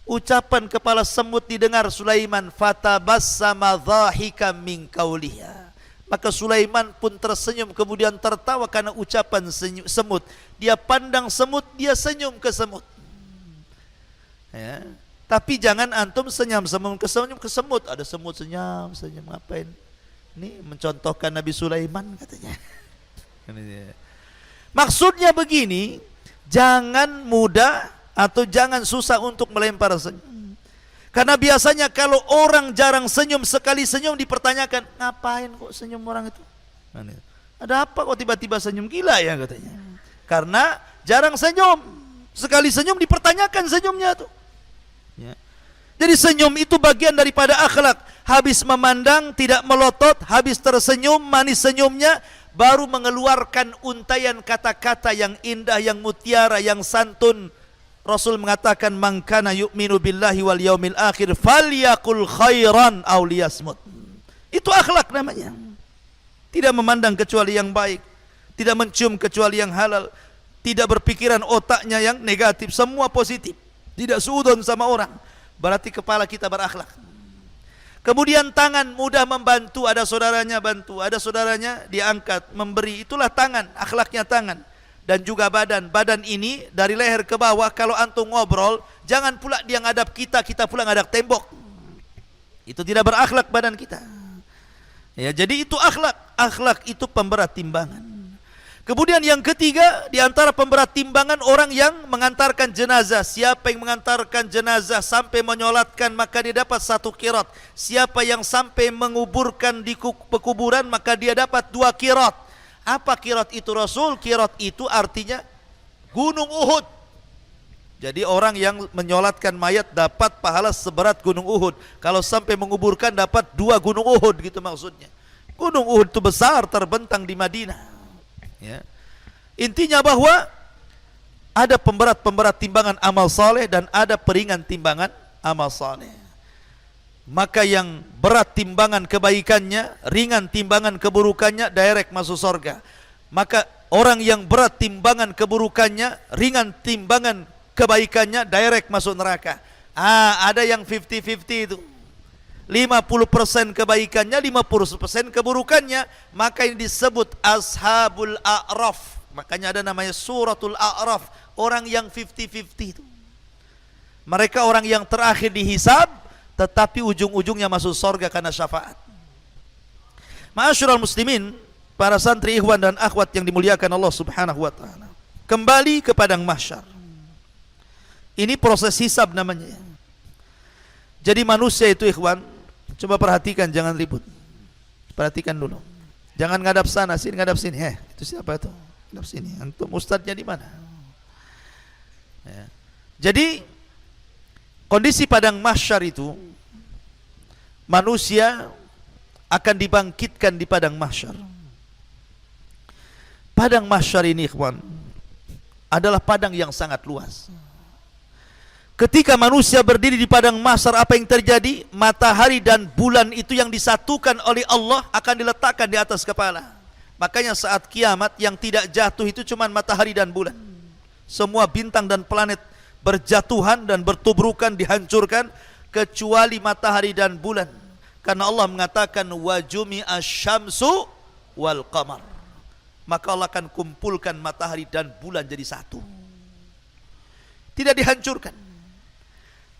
A: Ucapan kepala semut didengar Sulaiman, fatabassama dhahika min qauliha. Maka Sulaiman pun tersenyum, kemudian tertawa karena ucapan semut. Dia pandang semut, dia senyum ke semut. Ya. Tapi jangan antum senyum ke semut. Ada semut senyum ngapain? Ini mencontohkan Nabi Sulaiman katanya. Maksudnya begini, jangan mudah atau jangan susah untuk melempar senyum. Karena biasanya kalau orang jarang senyum, sekali senyum dipertanyakan, ngapain kok senyum orang itu? Ada apa kok tiba-tiba senyum, gila ya katanya. Karena jarang senyum, sekali senyum dipertanyakan senyumnya tuh. Ya. Jadi senyum itu bagian daripada akhlak. Habis memandang tidak melotot, habis tersenyum manis senyumnya, baru mengeluarkan untayan kata-kata yang indah, yang mutiara, yang santun. Rasul mengatakan, man kana yu'minu billahi wal yaumil akhir falyaqul khairan aw liyasmut. Itu akhlak namanya. Tidak memandang kecuali yang baik, tidak mencium kecuali yang halal, tidak berpikiran otaknya yang negatif, semua positif, tidak suudon sama orang. Berarti kepala kita berakhlak. Kemudian tangan mudah membantu, ada saudaranya bantu, ada saudaranya diangkat, memberi, itulah tangan, akhlaknya tangan. dan juga badan. Badan ini dari leher ke bawah, kalau antum ngobrol, jangan pula dia ngadap kita, kita pula ngadap tembok. Itu tidak berakhlak badan kita. Ya, jadi itu akhlak. Akhlak itu pemberat timbangan. Kemudian yang ketiga, di antara pemberat timbangan orang yang mengantarkan jenazah. Siapa yang mengantarkan jenazah sampai menyolatkan, maka dia dapat 1 qirat. Siapa yang sampai menguburkan di pekuburan, maka dia dapat 2 qirat. Apa qirat itu Rasul? Qirat itu artinya gunung Uhud. Jadi orang yang menyolatkan mayat dapat pahala seberat gunung Uhud. Kalau sampai menguburkan dapat 2 gunung Uhud, gitu maksudnya. Gunung Uhud itu besar, terbentang di Madinah. Ya. Intinya bahwa ada pemberat-pemberat timbangan amal saleh dan ada peringan timbangan amal saleh. Maka yang berat timbangan kebaikannya, ringan timbangan keburukannya, direct masuk surga. Maka orang yang berat timbangan keburukannya, ringan timbangan kebaikannya, direct masuk neraka. Ada yang 50-50 itu. 50% kebaikannya, 50% keburukannya, maka ini disebut ashabul a'raf. Makanya ada namanya suratul a'raf, orang yang 50-50 itu. Mereka orang yang terakhir dihisab, tetapi ujung-ujungnya masuk surga karena syafaat. Ma'asyiral muslimin, para santri, ikhwan dan akhwat yang dimuliakan Allah Subhanahu wa taala. Kembali ke padang mahsyar. Ini proses hisab namanya. Jadi manusia itu, ikhwan, coba perhatikan, jangan ribut. Perhatikan dulu. Jangan ngadap sana, sini ngadap sini. Itu siapa itu? Ngadap sini. Antum ustadznya di mana? Ya. Jadi kondisi padang mahsyar itu, manusia akan dibangkitkan di padang mahsyar. Padang mahsyar ini, ikhwan, adalah padang yang sangat luas. Ketika manusia berdiri di padang mahsyar, apa yang terjadi? Matahari dan bulan itu yang disatukan oleh Allah akan diletakkan di atas kepala. Makanya saat kiamat yang tidak jatuh itu cuma matahari dan bulan. Semua bintang dan planet berjatuhan dan bertubrukan, dihancurkan, kecuali matahari dan bulan. Karena Allah mengatakan wajumi asyamsu wal qamar. Maka Allah akan kumpulkan matahari dan bulan jadi satu. Tidak dihancurkan.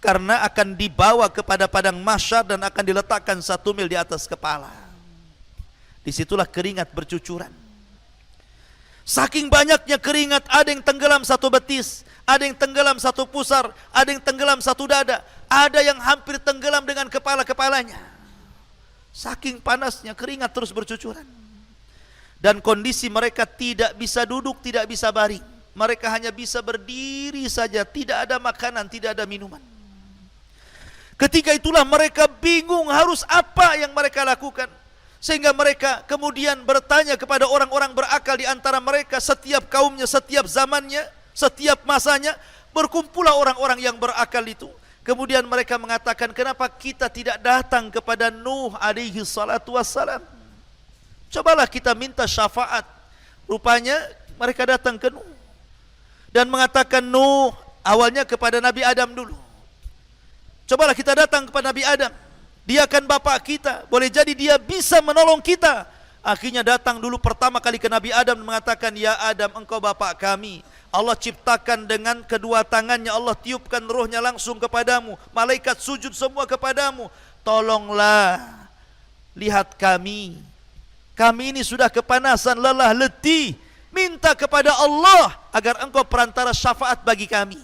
A: Karena akan dibawa kepada padang mahsyar dan akan diletakkan 1 mil di atas kepala. Disitulah keringat bercucuran. Saking banyaknya keringat, ada yang tenggelam 1 betis, ada yang tenggelam 1 pusar, ada yang tenggelam 1 dada, ada yang hampir tenggelam dengan kepala-kepalanya. Saking panasnya keringat terus bercucuran. Dan kondisi mereka tidak bisa duduk, tidak bisa baring. Mereka hanya bisa berdiri saja, tidak ada makanan, tidak ada minuman. Ketika itulah mereka bingung harus apa yang mereka lakukan. Sehingga mereka kemudian bertanya kepada orang-orang berakal di antara mereka, setiap kaumnya, setiap zamannya, setiap masanya, berkumpullah orang-orang yang berakal itu. Kemudian mereka mengatakan, kenapa kita tidak datang kepada Nuh alaihi salatu wassalam? Cobalah kita minta syafaat. Rupanya mereka datang ke Nuh dan mengatakan, Nuh awalnya kepada Nabi Adam dulu. Cobalah kita datang kepada Nabi Adam. Dia kan bapak kita, boleh jadi dia bisa menolong kita. Akhirnya datang dulu pertama kali ke Nabi Adam dan mengatakan, ya Adam, engkau bapak kami. Allah ciptakan dengan kedua tangannya, Allah tiupkan rohnya langsung kepadamu. Malaikat sujud semua kepadamu. Tolonglah, lihat kami. Kami ini sudah kepanasan, lelah, letih. Minta kepada Allah agar engkau perantara syafaat bagi kami.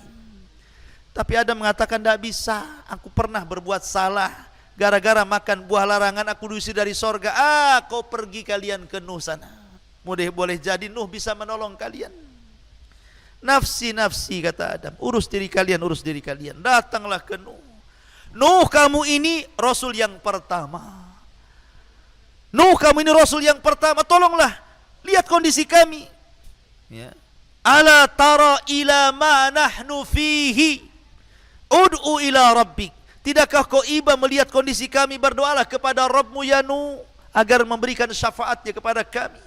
A: Tapi Adam mengatakan, tidak bisa, aku pernah berbuat salah. Gara-gara makan buah larangan aku diusir dari sorga. Kau pergi kalian ke Nuh sana. Boleh jadi Nuh bisa menolong kalian. Nafsi-nafsi kata Adam, urus diri kalian, urus diri kalian. Datanglah ke Nuh. Nuh, kamu ini Rasul yang pertama. Nuh, kamu ini Rasul yang pertama, tolonglah. Lihat kondisi kami. Ya. Ala tara ila ma nahnu fihi. Ud'u ila rabbik. Tidakkah kau iba melihat kondisi kami? Berdoalah kepada Rabbmu ya Nuh, agar memberikan syafaatnya kepada kami.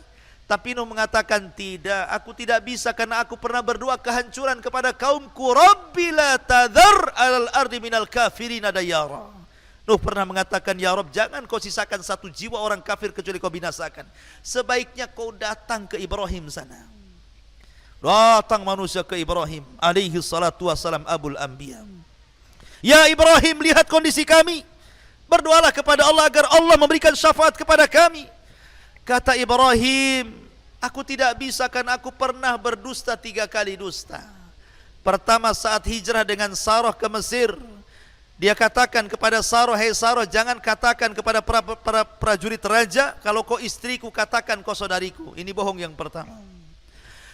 A: Tapi Nuh mengatakan, tidak, aku tidak bisa karena aku pernah berdoa kehancuran kepada kaumku. Rabbi la tadhar alal ardi minal kafirina dayara. Nuh pernah mengatakan, ya Rabb, jangan kau sisakan 1 jiwa orang kafir kecuali kau binasakan. Sebaiknya kau datang ke Ibrahim sana. Datang manusia ke Ibrahim alaihi salatu wassalam, abul anbiya. Ya Ibrahim, lihat kondisi kami. Berdoalah kepada Allah agar Allah memberikan syafaat kepada kami. Kata Ibrahim, aku tidak bisa, karena aku pernah berdusta 3 kali dusta. Pertama saat hijrah dengan Sarah ke Mesir. Dia katakan kepada Sarah, hei Sarah, jangan katakan kepada para prajurit raja, kalau kau istriku, katakan kau saudariku. Ini bohong yang pertama.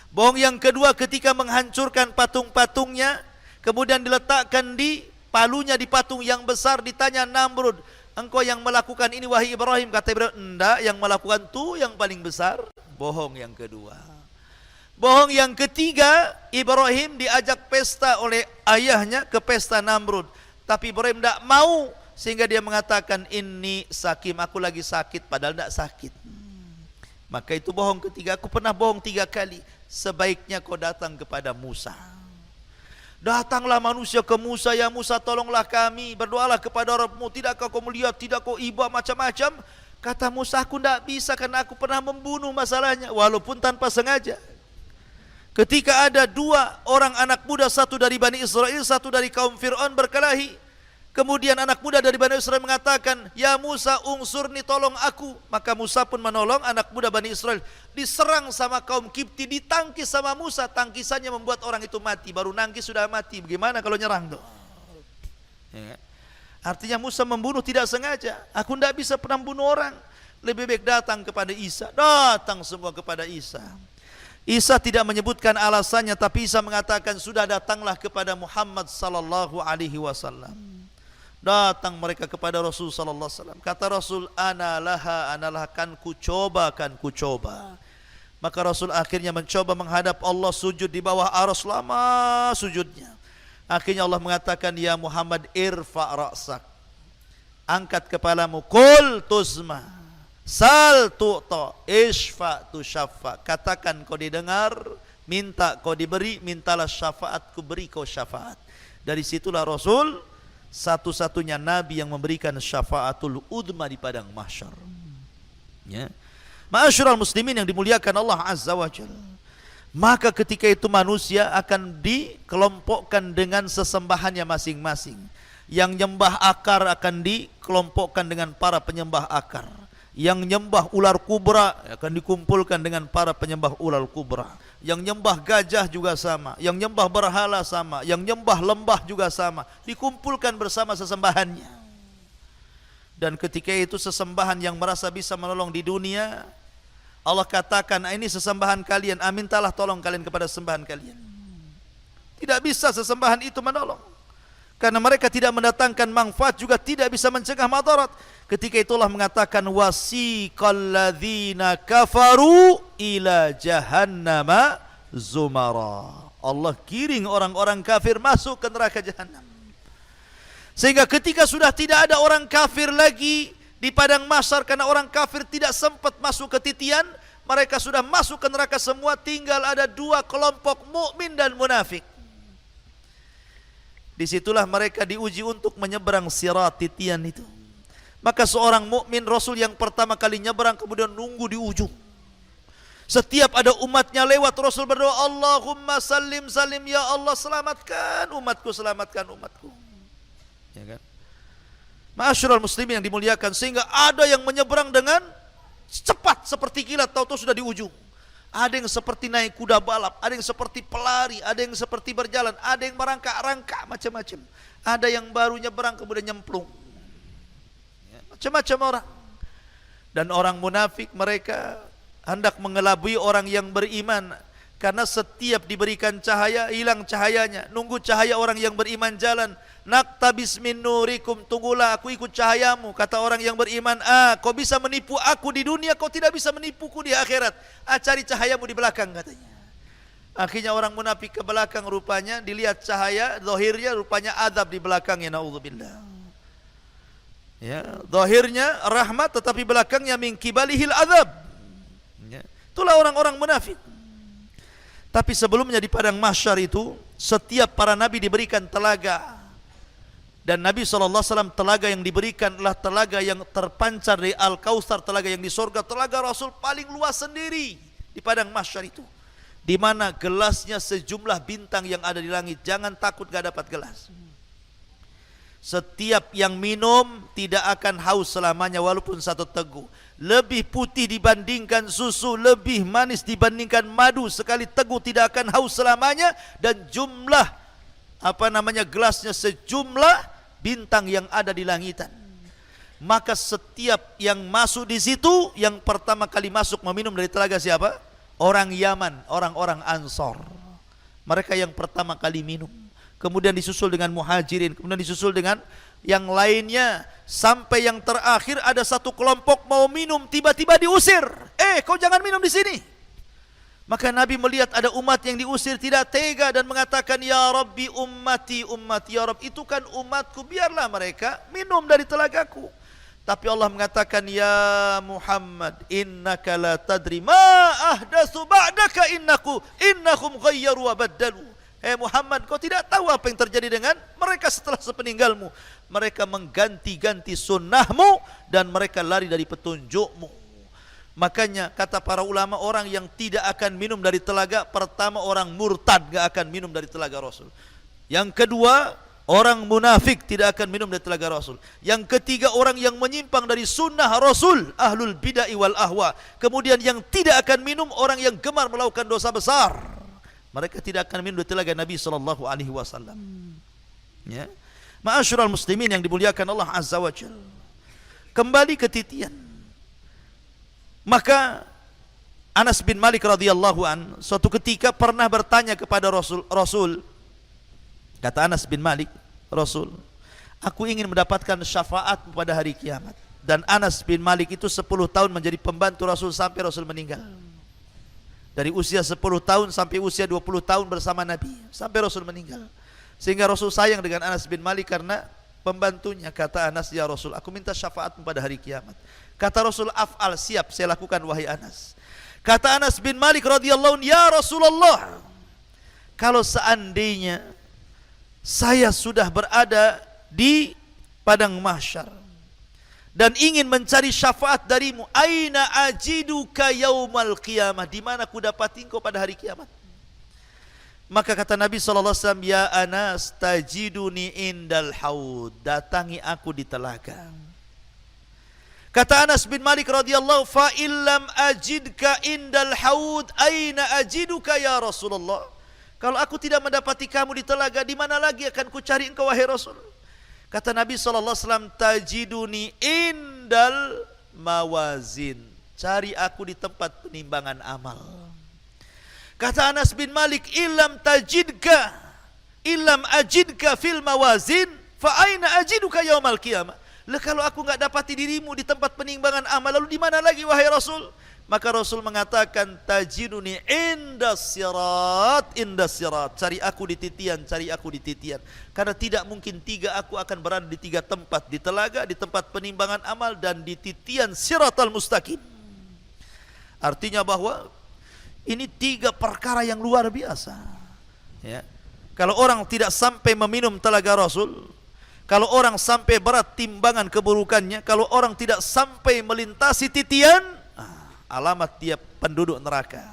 A: Bohong yang kedua, ketika menghancurkan patung-patungnya, kemudian diletakkan di palunya di patung yang besar, ditanya Namrud, engkau yang melakukan ini wahai Ibrahim? Kata Ibrahim, enggak, yang melakukan itu yang paling besar. Bohong yang kedua. Bohong yang ketiga, Ibrahim diajak pesta oleh ayahnya ke pesta Namrud. Tapi Ibrahim tidak mau, sehingga dia mengatakan, ini sakim, aku lagi sakit, padahal tidak sakit. Maka itu bohong ketiga. Aku pernah bohong 3 kali. Sebaiknya kau datang kepada Musa. Datanglah manusia ke Musa, ya Musa, tolonglah kami, berdoalah kepada Rabbmu, tidakkah kau melihat, tidak kau iba, macam-macam. Kata Musa, aku tidak bisa, karena aku pernah membunuh masalahnya, walaupun tanpa sengaja. Ketika ada 2 orang anak muda, satu dari Bani Israel, satu dari kaum Fir'aun berkelahi. Kemudian anak muda dari Bani Israel mengatakan, ya Musa, ungsurni, tolong aku. Maka Musa pun menolong anak muda Bani Israel. Diserang sama kaum Kipti, ditangkis sama Musa. Tangkisannya membuat orang itu mati. Baru nangkis sudah mati. Bagaimana kalau nyerang tuh? Ya. Artinya Musa membunuh tidak sengaja. Aku tidak bisa pernah bunuh orang. Lebih baik datang kepada Isa. Datang semua kepada Isa. Isa tidak menyebutkan alasannya, tapi Isa mengatakan, sudah datanglah kepada Muhammad sallallahu alaihi wasallam. Datang mereka kepada Rasul sallallahu alaihi wasallam. Kata Rasul, analah, kan ku coba. Maka Rasul akhirnya mencoba menghadap Allah, sujud di bawah arsy, lama sujudnya. Akhirnya Allah mengatakan, ya Muhammad, irfa' ra'sak, angkat kepalamu, qul tusma, sal tu'ta, ishfa' tu syafa', katakan kau didengar, minta kau diberi, mintalah syafaat, ku beri kau syafaat. Dari situlah Rasul satu-satunya Nabi yang memberikan syafaatul udma di padang mahsyar. Ya. Ma'asyiral muslimin yang dimuliakan Allah Azza wa Jalla. Maka ketika itu manusia akan dikelompokkan dengan sesembahannya masing-masing. Yang nyembah akar akan dikelompokkan dengan para penyembah akar. Yang nyembah ular kubra akan dikumpulkan dengan para penyembah ular kubra. Yang nyembah gajah juga sama. Yang nyembah berhala sama. Yang nyembah lembah juga sama. Dikumpulkan bersama sesembahannya. Dan ketika itu sesembahan yang merasa bisa menolong di dunia, Allah katakan, ini sesembahan kalian, mintalah tolong kalian kepada sesembahan kalian. Tidak bisa sesembahan itu menolong, karena mereka tidak mendatangkan manfaat, juga tidak bisa mencegah madarat. Ketika itulah mengatakan, wasiqal ladzina kafaru ila jahannama zumara. Allah giring orang-orang kafir masuk ke neraka jahanam. Sehingga ketika sudah tidak ada orang kafir lagi di padang mahsyar, karena orang kafir tidak sempat masuk ke titian, mereka sudah masuk ke neraka semua, tinggal ada 2 kelompok, mukmin dan munafik. Disitulah mereka diuji untuk menyeberang sirat titian itu. Maka seorang mukmin, Rasul yang pertama kali nyeberang, kemudian nunggu di ujung. Setiap ada umatnya lewat, Rasul berdoa, Allahumma salim salim, ya Allah selamatkan umatku, selamatkan umatku. Ya kan? Ma'asyiral muslimin yang dimuliakan, sehingga ada yang menyeberang dengan cepat seperti kilat, tahu-tahu sudah di ujung. Ada yang seperti naik kuda balap, ada yang seperti pelari, ada yang seperti berjalan, ada yang merangkak-rangkak, macam-macam. Ada yang baru nyeberang kemudian nyemplung. Ya, macam-macam orang. Dan orang munafik, mereka hendak mengelabui orang yang beriman, karena setiap diberikan cahaya, hilang cahayanya. Nunggu cahaya orang yang beriman jalan. Naktabis min nurikum, tunggulah aku ikut cahayamu. Kata orang yang beriman, kau bisa menipu aku di dunia, kau tidak bisa menipuku di akhirat. Cari cahayamu di belakang, katanya. Akhirnya orang munafik ke belakang, rupanya dilihat cahaya, zahirnya rupanya azab di belakangnya, naudzubillah. Ya, zahirnya rahmat, tetapi belakangnya min kibalihil azab. Ya, itulah orang-orang munafik. Tapi sebelumnya di padang mahsyar itu, setiap para nabi diberikan telaga. Dan Nabi SAW, telaga yang diberikan adalah telaga yang terpancar dari Al-Kautsar, telaga yang di sorga. Telaga Rasul paling luas sendiri di padang mahsyar itu. di mana gelasnya sejumlah bintang yang ada di langit. Jangan takut gak dapat gelas. Setiap yang minum tidak akan haus selamanya walaupun satu teguk. Lebih putih dibandingkan susu, lebih manis dibandingkan madu. Sekali teguk tidak akan haus selamanya. Dan jumlah gelasnya sejumlah bintang yang ada di langitan. Maka setiap yang masuk di situ, yang pertama kali masuk meminum dari telaga siapa? Orang Yaman, orang-orang Ansor. Mereka yang pertama kali minum. Kemudian disusul dengan Muhajirin, kemudian disusul dengan yang lainnya, sampai yang terakhir ada satu kelompok mau minum, tiba-tiba diusir. Kau jangan minum di sini. Maka Nabi melihat ada umat yang diusir, tidak tega dan mengatakan, ya Rabbi ummati ummati, ya Rabbi itu kan umatku, biarlah mereka minum dari telagaku. Tapi Allah mengatakan, ya Muhammad, innaka la tadri ma ahdatsu ba'daka innahum ghayyaru wa baddalu. Muhammad, kau tidak tahu apa yang terjadi dengan mereka setelah sepeninggalmu. Mereka mengganti-ganti sunnahmu dan mereka lari dari petunjukmu. Makanya kata para ulama, orang yang tidak akan minum dari telaga, pertama orang murtad gak akan minum dari telaga Rasul. Yang kedua, orang munafik tidak akan minum dari telaga Rasul. Yang ketiga, orang yang menyimpang dari sunnah Rasul, ahlul bid'ah wal ahwa. Kemudian yang tidak akan minum, orang yang gemar melakukan dosa besar. Mereka tidak akan minum dari telaga Nabi sallallahu alaihi wasallam. Ya. Ma'asyiral muslimin yang dimuliakan Allah Azza wa Jalla. Kembali ke titian. Maka Anas bin Malik radhiyallahu an suatu ketika pernah bertanya kepada Rasul. Kata Anas bin Malik, Rasul, aku ingin mendapatkan syafaat pada hari kiamat. Dan Anas bin Malik itu 10 tahun menjadi pembantu Rasul sampai Rasul meninggal. Dari usia 10 tahun sampai usia 20 tahun bersama Nabi, sampai Rasul meninggal. Sehingga Rasul sayang dengan Anas bin Malik karena pembantunya. Kata Anas, ya Rasul, aku minta syafaat pada hari kiamat. Kata Rasul, af'al, siap, saya lakukan wahai Anas. Kata Anas bin Malik radhiyallahu anhu, ya Rasulullah, kalau seandainya saya sudah berada di padang mahsyar dan ingin mencari syafaat darimu, aina ajiduka yaumal qiyamah, di mana aku dapati engkau pada hari kiamat? Maka kata Nabi SAW, ya Anas, tajiduni indal haud, datangi aku di telaga. Kata Anas bin Malik radhiyallahu, fa illam ajidka indal haud, aina ajiduka ya Rasulullah? Kalau aku tidak mendapati kamu di telaga, di mana lagi akan ku cari engkau wahai Rasul? Kata Nabi SAW, tajiduni indal mawazin, cari aku di tempat penimbangan amal. Kata Anas bin Malik, illam ajidka fil mawazin, fa aina ajiduka yaumal qiyamah? Lah kalau aku enggak dapati dirimu di tempat penimbangan amal, lalu di mana lagi wahai Rasul? Maka Rasul mengatakan, tajiduni indas sirat, cari aku di titian. Karena tidak mungkin tiga aku akan berada di tiga tempat, di telaga, di tempat penimbangan amal, dan di titian siratal mustaqim. Artinya bahwa ini tiga perkara yang luar biasa. Ya. Kalau orang tidak sampai meminum telaga Rasul, kalau orang sampai berat timbangan keburukannya, kalau orang tidak sampai melintasi titian, alamat dia penduduk neraka.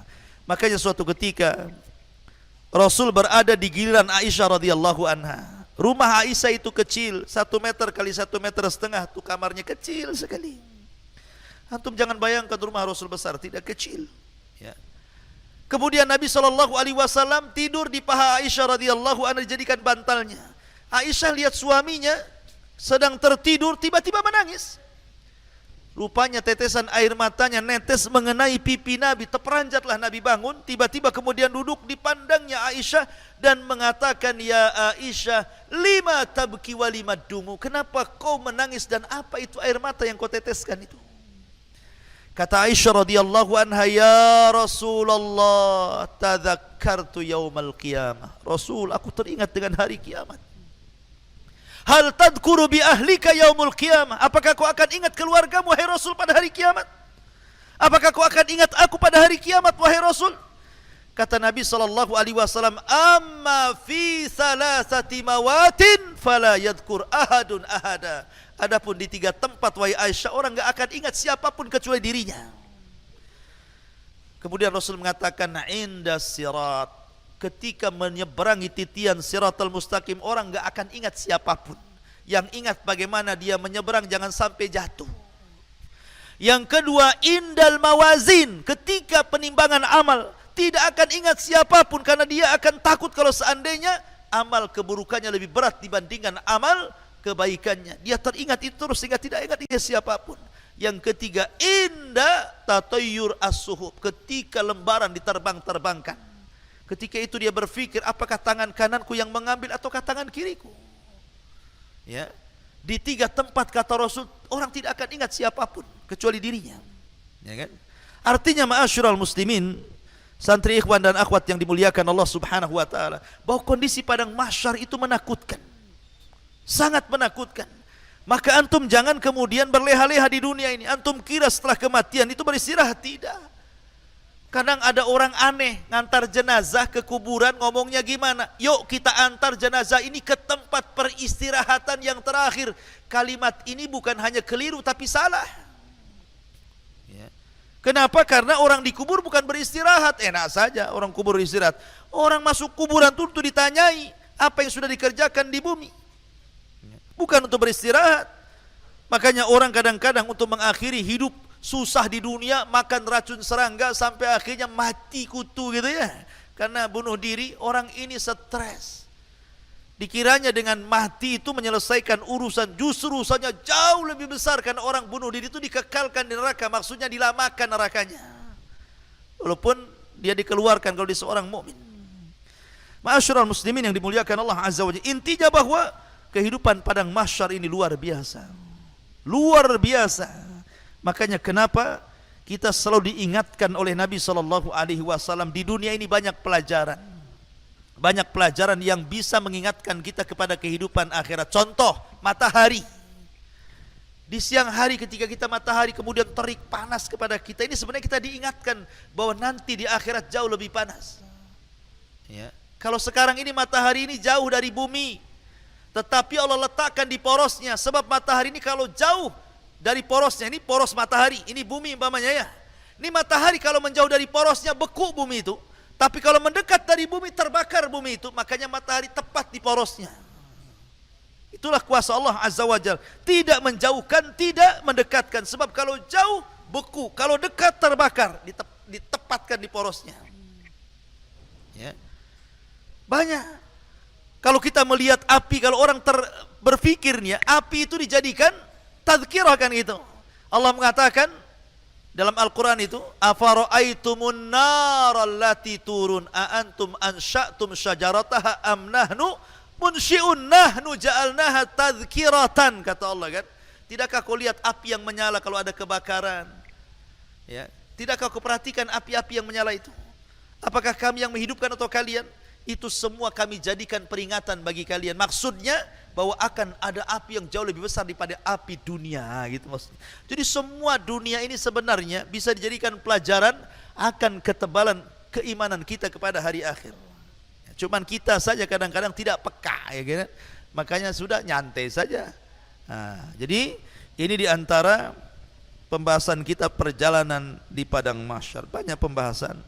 A: Makanya suatu ketika Rasul berada di giliran Aisyah radhiyallahu anha. Rumah Aisyah itu kecil, 1 meter kali 1,5 meter, itu kamarnya kecil sekali. Antum jangan bayangkan rumah Rasul besar, tidak kecil. Ya. Kemudian Nabi SAW tidur di paha Aisyah radhiyallahu anha, dijadikan bantalnya. Aisyah lihat suaminya sedang tertidur, tiba-tiba menangis. Rupanya tetesan air matanya netes mengenai pipi Nabi. Terperanjatlah Nabi bangun. Tiba-tiba kemudian duduk di pandangnya Aisyah dan mengatakan, ya Aisyah, lima tabki wa lima dumu, kenapa kau menangis dan apa itu air mata yang kau teteskan itu? Kata Aisyah radhiyallahu anha, ya Rasulullah, tadzakartu yaumal qiyamah. Rasul, aku teringat dengan hari kiamat. Hal tadkuru bi ahlika yaumul qiyamah? Apakah kau akan ingat keluargamu wahai Rasul pada hari kiamat? Apakah kau akan ingat aku pada hari kiamat wahai Rasul? Kata Nabi SAW, amma fi thalathati mawatin fala yadhkur ahadun ahada. Adapun di 3 tempat wahai Aisyah, orang enggak akan ingat siapapun kecuali dirinya. Kemudian Rasul mengatakan inda sirat, ketika menyeberangi titian siratal mustaqim, orang enggak akan ingat siapapun. Yang ingat bagaimana dia menyeberang, jangan sampai jatuh. Yang kedua, indal mawazin, ketika penimbangan amal, tidak akan ingat siapapun karena dia akan takut kalau seandainya amal keburukannya lebih berat dibandingkan amal kebaikannya. Dia teringat itu terus sehingga tidak ingat siapapun. Yang ketiga, inda tatayyur as-suhub, ketika lembaran diterbang-terbangkan. Ketika itu dia berpikir, apakah tangan kananku yang mengambil ataukah tangan kiriku? Ya, di 3 tempat kata Rasul orang tidak akan ingat siapapun kecuali dirinya. Ya kan? Artinya ma'asyiral muslimin, santri ikhwan dan akhwat yang dimuliakan Allah Subhanahu wa taala, bahwa kondisi padang mahsyar itu menakutkan. Sangat menakutkan. Maka antum jangan kemudian berleha-leha di dunia ini. Antum kira setelah kematian itu beristirahat, tidak. Kadang ada orang aneh ngantar jenazah ke kuburan, ngomongnya gimana? Yuk kita antar jenazah ini ke tempat peristirahatan yang terakhir. Kalimat ini bukan hanya keliru tapi salah. Ya. Kenapa? Karena orang dikubur bukan beristirahat. Enak saja orang kubur beristirahat. Orang masuk kuburan itu untuk ditanyai apa yang sudah dikerjakan di bumi. Bukan untuk beristirahat. Makanya orang kadang-kadang untuk mengakhiri hidup susah di dunia, makan racun serangga sampai akhirnya mati kutu gitu ya. Karena bunuh diri, orang ini stres. Dikiranya dengan mati itu menyelesaikan urusan, justru urusannya jauh lebih besar karena orang bunuh diri itu dikekalkan di neraka, maksudnya dilamakan nerakanya. Walaupun dia dikeluarkan kalau dia seorang mukmin. Ma'asyiral muslimin yang dimuliakan Allah Azza wa Jalla, intinya bahwa kehidupan padang mahsyar ini luar biasa. Luar biasa. Makanya kenapa kita selalu diingatkan oleh Nabi SAW, di dunia ini banyak pelajaran. Banyak pelajaran yang bisa mengingatkan kita kepada kehidupan akhirat. Contoh, matahari. Di siang hari ketika kita matahari kemudian terik panas kepada kita, ini sebenarnya kita diingatkan bahwa nanti di akhirat jauh lebih panas. Ya. Kalau sekarang ini matahari ini jauh dari bumi, tetapi Allah letakkan di porosnya. Sebab matahari ini kalau jauh dari porosnya, ini poros matahari, ini bumi umpamanya ya. Ini matahari kalau menjauh dari porosnya beku bumi itu, tapi kalau mendekat dari bumi terbakar bumi itu. Makanya matahari tepat di porosnya. Itulah kuasa Allah Azza wa Jalla. Tidak menjauhkan, tidak mendekatkan. Sebab kalau jauh beku, kalau dekat terbakar, ditempatkan di porosnya. Ya. Banyak. Kalau kita melihat api, kalau orang berpikirnya api itu dijadikan tadzkirah kan itu. Allah mengatakan dalam Al-Quran itu, afara'aitumun nar allati turun a antum ansha'tum syajarataha am nahnu munsyi'un nahnu ja'alnaha tadzkiratan, kata Allah kan. Tidakkah kau lihat api yang menyala kalau ada kebakaran? Ya, tidakkah kau perhatikan api-api yang menyala itu? Apakah kami yang menghidupkan atau kalian? Itu semua kami jadikan peringatan bagi kalian. Maksudnya bahwa akan ada api yang jauh lebih besar daripada api dunia, gitu maksudnya. Jadi semua dunia ini sebenarnya bisa dijadikan pelajaran akan ketebalan keimanan kita kepada hari akhir. Cuman kita saja kadang-kadang tidak peka, ya kan? Makanya sudah nyantai saja. Nah, jadi ini diantara pembahasan kita perjalanan di padang mahsyar. Banyak pembahasan.